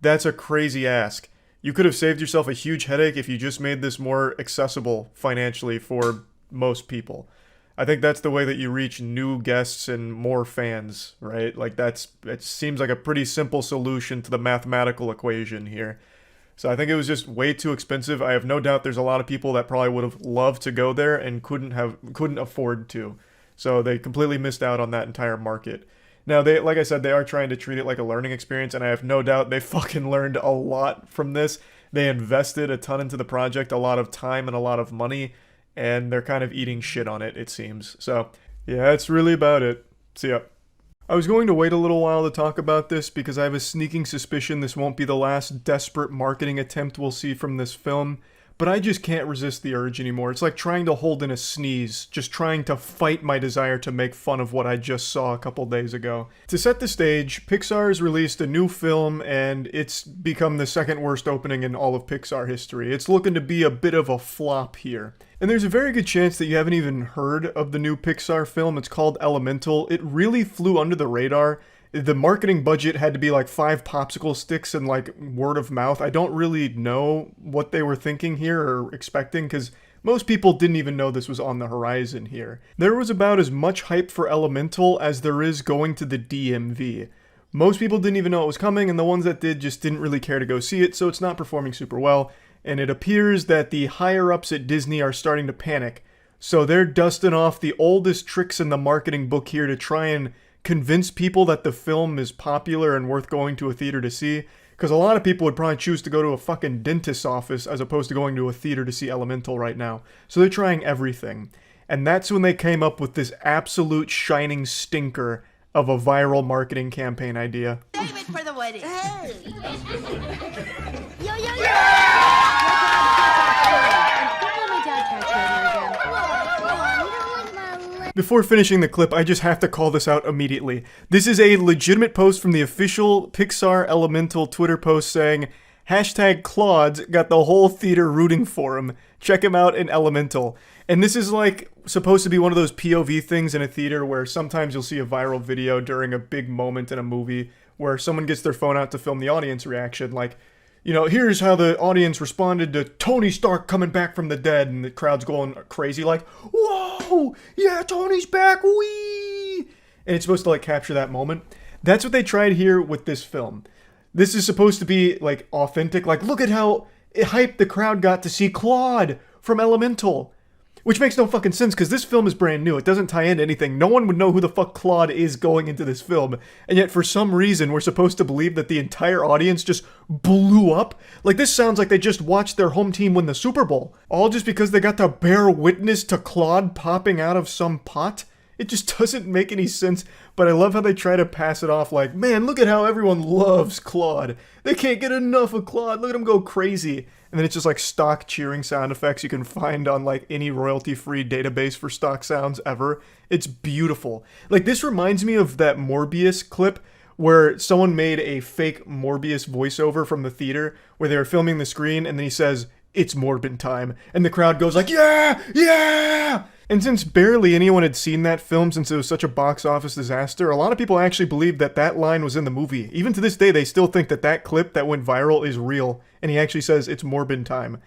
That's a crazy ask. You could have saved yourself a huge headache if you just made this more accessible financially for most people. I think that's the way that you reach new guests and more fans, right? Like it seems like a pretty simple solution to the mathematical equation here. So I think it was just way too expensive. I have no doubt there's a lot of people that probably would have loved to go there and couldn't afford to. So they completely missed out on that entire market. Now, like I said, they are trying to treat it like a learning experience, and I have no doubt they fucking learned a lot from this. They invested a ton into the project, a lot of time and a lot of money, and they're kind of eating shit on it, it seems. So, yeah, that's really about it. See ya. I was going to wait a little while to talk about this because I have a sneaking suspicion this won't be the last desperate marketing attempt we'll see from this film. But I just can't resist the urge anymore. It's like trying to hold in a sneeze, just trying to fight my desire to make fun of what I just saw a couple days ago. To set the stage, Pixar has released a new film, and it's become the second worst opening in all of Pixar history. It's looking to be a bit of a flop here. And there's a very good chance that you haven't even heard of the new Pixar film. It's called Elemental. It really flew under the radar. The marketing budget had to be like 5 popsicle sticks and like word of mouth. I don't really know what they were thinking here or expecting because most people didn't even know this was on the horizon here. There was about as much hype for Elemental as there is going to the DMV. Most people didn't even know it was coming, and the ones that did just didn't really care to go see it, so it's not performing super well. And it appears that the higher-ups at Disney are starting to panic. So they're dusting off the oldest tricks in the marketing book here to try and convince people that the film is popular and worth going to a theater to see. Because a lot of people would probably choose to go to a fucking dentist's office as opposed to going to a theater to see Elemental right now. So they're trying everything. And that's when they came up with this absolute shining stinker of a viral marketing campaign idea. Save it for the wedding. Hey. Yo, yo, yo! Before finishing the clip, I just have to call this out immediately. This is a legitimate post from the official Pixar Elemental Twitter post saying, #Claude's got the whole theater rooting for him. Check him out in Elemental. And this is like supposed to be one of those POV things in a theater where sometimes you'll see a viral video during a big moment in a movie where someone gets their phone out to film the audience reaction. Like, you know, here's how the audience responded to Tony Stark coming back from the dead, and the crowd's going crazy like, whoa, yeah, Tony's back, wee! And it's supposed to like capture that moment. That's what they tried here with this film. This is supposed to be like authentic, like look at how hyped the crowd got to see Claude from Elemental. Which makes no fucking sense, because this film is brand new. It doesn't tie into anything. No one would know who the fuck Claude is going into this film. And yet, for some reason, we're supposed to believe that the entire audience just blew up. Like, this sounds like they just watched their home team win the Super Bowl. All just because they got to bear witness to Claude popping out of some pot? It just doesn't make any sense, but I love how they try to pass it off like, man, look at how everyone loves Claude. They can't get enough of Claude. Look at him go crazy. And then it's just like stock cheering sound effects you can find on like any royalty-free database for stock sounds ever. It's beautiful. Like, this reminds me of that Morbius clip where someone made a fake Morbius voiceover from the theater where they were filming the screen and then he says, "It's Morbin time." And the crowd goes like, yeah, yeah! And since barely anyone had seen that film since it was such a box office disaster, a lot of people actually believed that that line was in the movie. Even to this day, they still think that that clip that went viral is real, and he actually says, "It's Morbin time."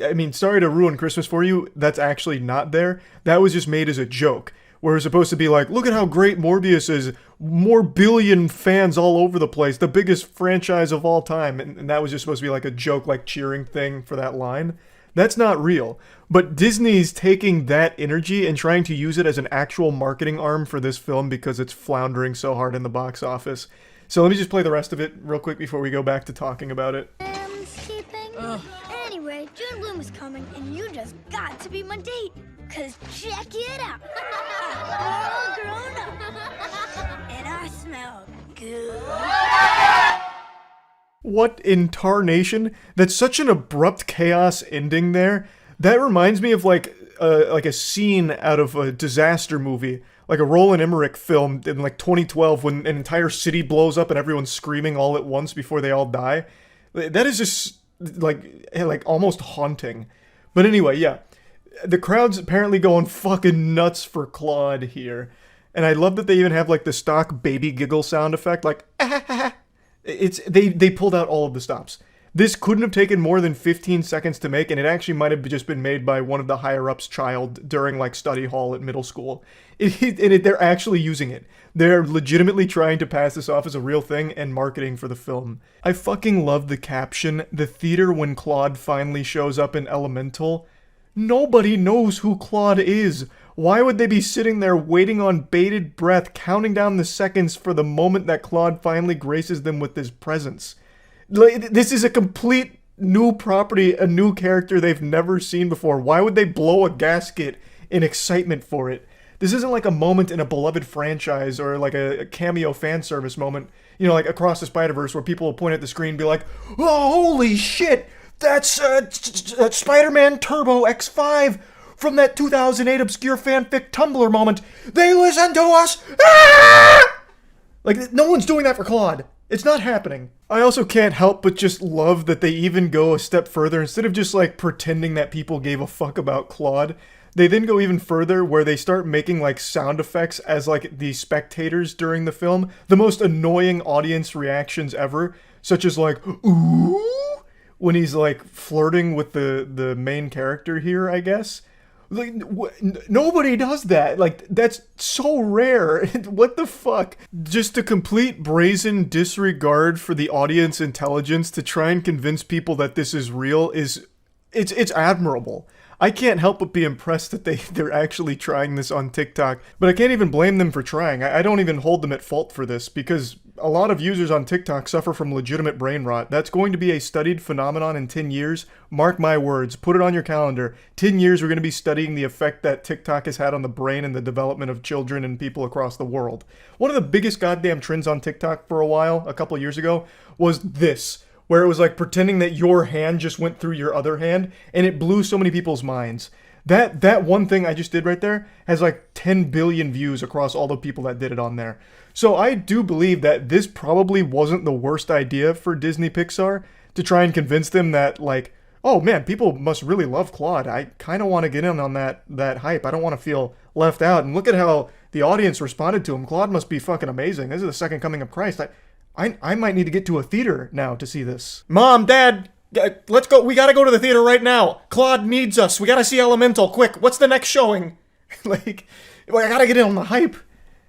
I mean, sorry to ruin Christmas for you, that's actually not there. That was just made as a joke, where it's supposed to be like, look at how great Morbius is, more billion fans all over the place, the biggest franchise of all time, and that was just supposed to be like a joke, like cheering thing for that line. That's not real. But Disney's taking that energy and trying to use it as an actual marketing arm for this film because it's floundering so hard in the box office. So let me just play the rest of it real quick before we go back to talking about it. Anyway, June Bloom is coming, and you just got to be my date. Cause check it out. I'm all grown up. And I smell good. What in tarnation? That's such an abrupt chaos ending there. That reminds me of like a scene out of a disaster movie, like a Roland Emmerich film in like 2012 when an entire city blows up and everyone's screaming all at once before they all die. That is just like almost haunting. But anyway, yeah. The crowd's apparently going fucking nuts for Claude here. And I love that they even have like the stock baby giggle sound effect, like they pulled out all of the stops. This couldn't have taken more than 15 seconds to make, and it actually might have just been made by one of the higher-ups' child during like study hall at middle school. They're actually using it. They're legitimately trying to pass this off as a real thing and marketing for the film. I fucking love the caption, "The theater when Claude finally shows up in Elemental." Nobody knows who Claude is. Why would they be sitting there waiting on bated breath, counting down the seconds for the moment that Claude finally graces them with his presence? This is a complete new property, a new character they've never seen before. Why would they blow a gasket in excitement for it? This isn't like a moment in a beloved franchise or like a cameo fan service moment, you know, like Across the Spider-Verse where people will point at the screen and be like, "Oh, holy shit! That's Spider-Man Turbo X5 from that 2008 obscure fanfic Tumblr moment. They listen to us!" Ah! Like, no one's doing that for Claude. It's not happening. I also can't help but just love that they even go a step further. Instead of just like pretending that people gave a fuck about Claude, they then go even further where they start making like sound effects as like the spectators during the film. The most annoying audience reactions ever, such as like, "Ooh," when he's like flirting with the main character here, I guess. Like, nobody does that. Like, that's so rare. What the fuck? Just a complete brazen disregard for the audience intelligence to try and convince people that this is real it's admirable. I can't help but be impressed that they're actually trying this on TikTok. But I can't even blame them for trying. I don't even hold them at fault for this, because a lot of users on TikTok suffer from legitimate brain rot. That's going to be a studied phenomenon in 10 years. Mark my words. Put it on your calendar. 10 years we're going to be studying the effect that TikTok has had on the brain and the development of children and people across the world. One of the biggest goddamn trends on TikTok for a while, a couple years ago, was this, where it was like pretending that your hand just went through your other hand, and it blew so many people's minds. That one thing I just did right there has like 10 billion views across all the people that did it on there. So I do believe that this probably wasn't the worst idea for Disney Pixar, to try and convince them that, like, oh man, people must really love Claude. I kind of want to get in on that hype. I don't want to feel left out. And look at how the audience responded to him. Claude must be fucking amazing. This is the second coming of Christ. I might need to get to a theater now to see this. Mom, Dad, let's go. We gotta go to the theater right now. Claude needs us. We gotta see Elemental. Quick, what's the next showing? like, I gotta get in on the hype.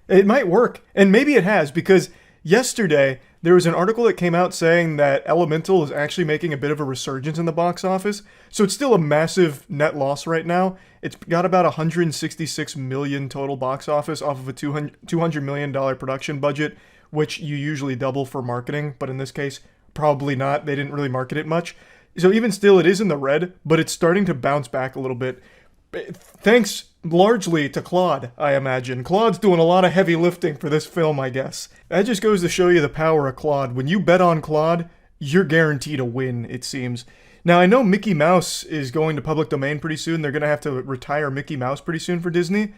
It might work. And maybe it has, because yesterday there was an article that came out saying that Elemental is actually making a bit of a resurgence in the box office. So it's still a massive net loss right now. It's got about 166 million total box office off of a $200 million production budget, which you usually double for marketing, but in this case, probably not. They didn't really market it much. So even still, it is in the red, but it's starting to bounce back a little bit. Thanks largely to Claude, I imagine. Claude's doing a lot of heavy lifting for this film, I guess. That just goes to show you the power of Claude. When you bet on Claude, you're guaranteed a win, it seems. Now, I know Mickey Mouse is going to public domain pretty soon. They're going to have to retire Mickey Mouse pretty soon for Disney.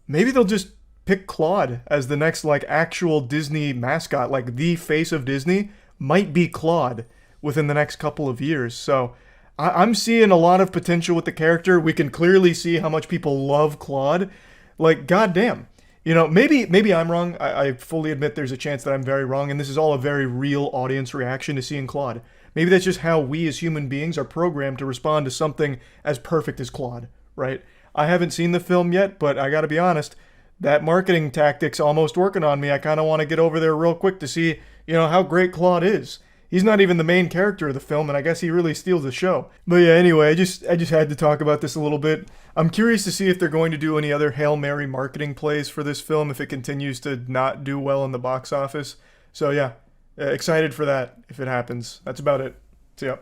Maybe they'll just pick Claude as the next, like, actual Disney mascot. Like, the face of Disney might be Claude within the next couple of years. So I'm seeing a lot of potential with the character. We can clearly see how much people love Claude. Like, goddamn. You know, maybe I'm wrong. I fully admit there's a chance that I'm very wrong, and this is all a very real audience reaction to seeing Claude. Maybe that's just how we as human beings are programmed to respond to something as perfect as Claude, right? I haven't seen the film yet, but I gotta be honest, that marketing tactic's almost working on me. I kind of want to get over there real quick to see, you know, how great Claude is. He's not even the main character of the film, and I guess he really steals the show. But yeah, anyway, I just had to talk about this a little bit. I'm curious to see if they're going to do any other Hail Mary marketing plays for this film if it continues to not do well in the box office. So yeah, excited for that if it happens. That's about it. See ya.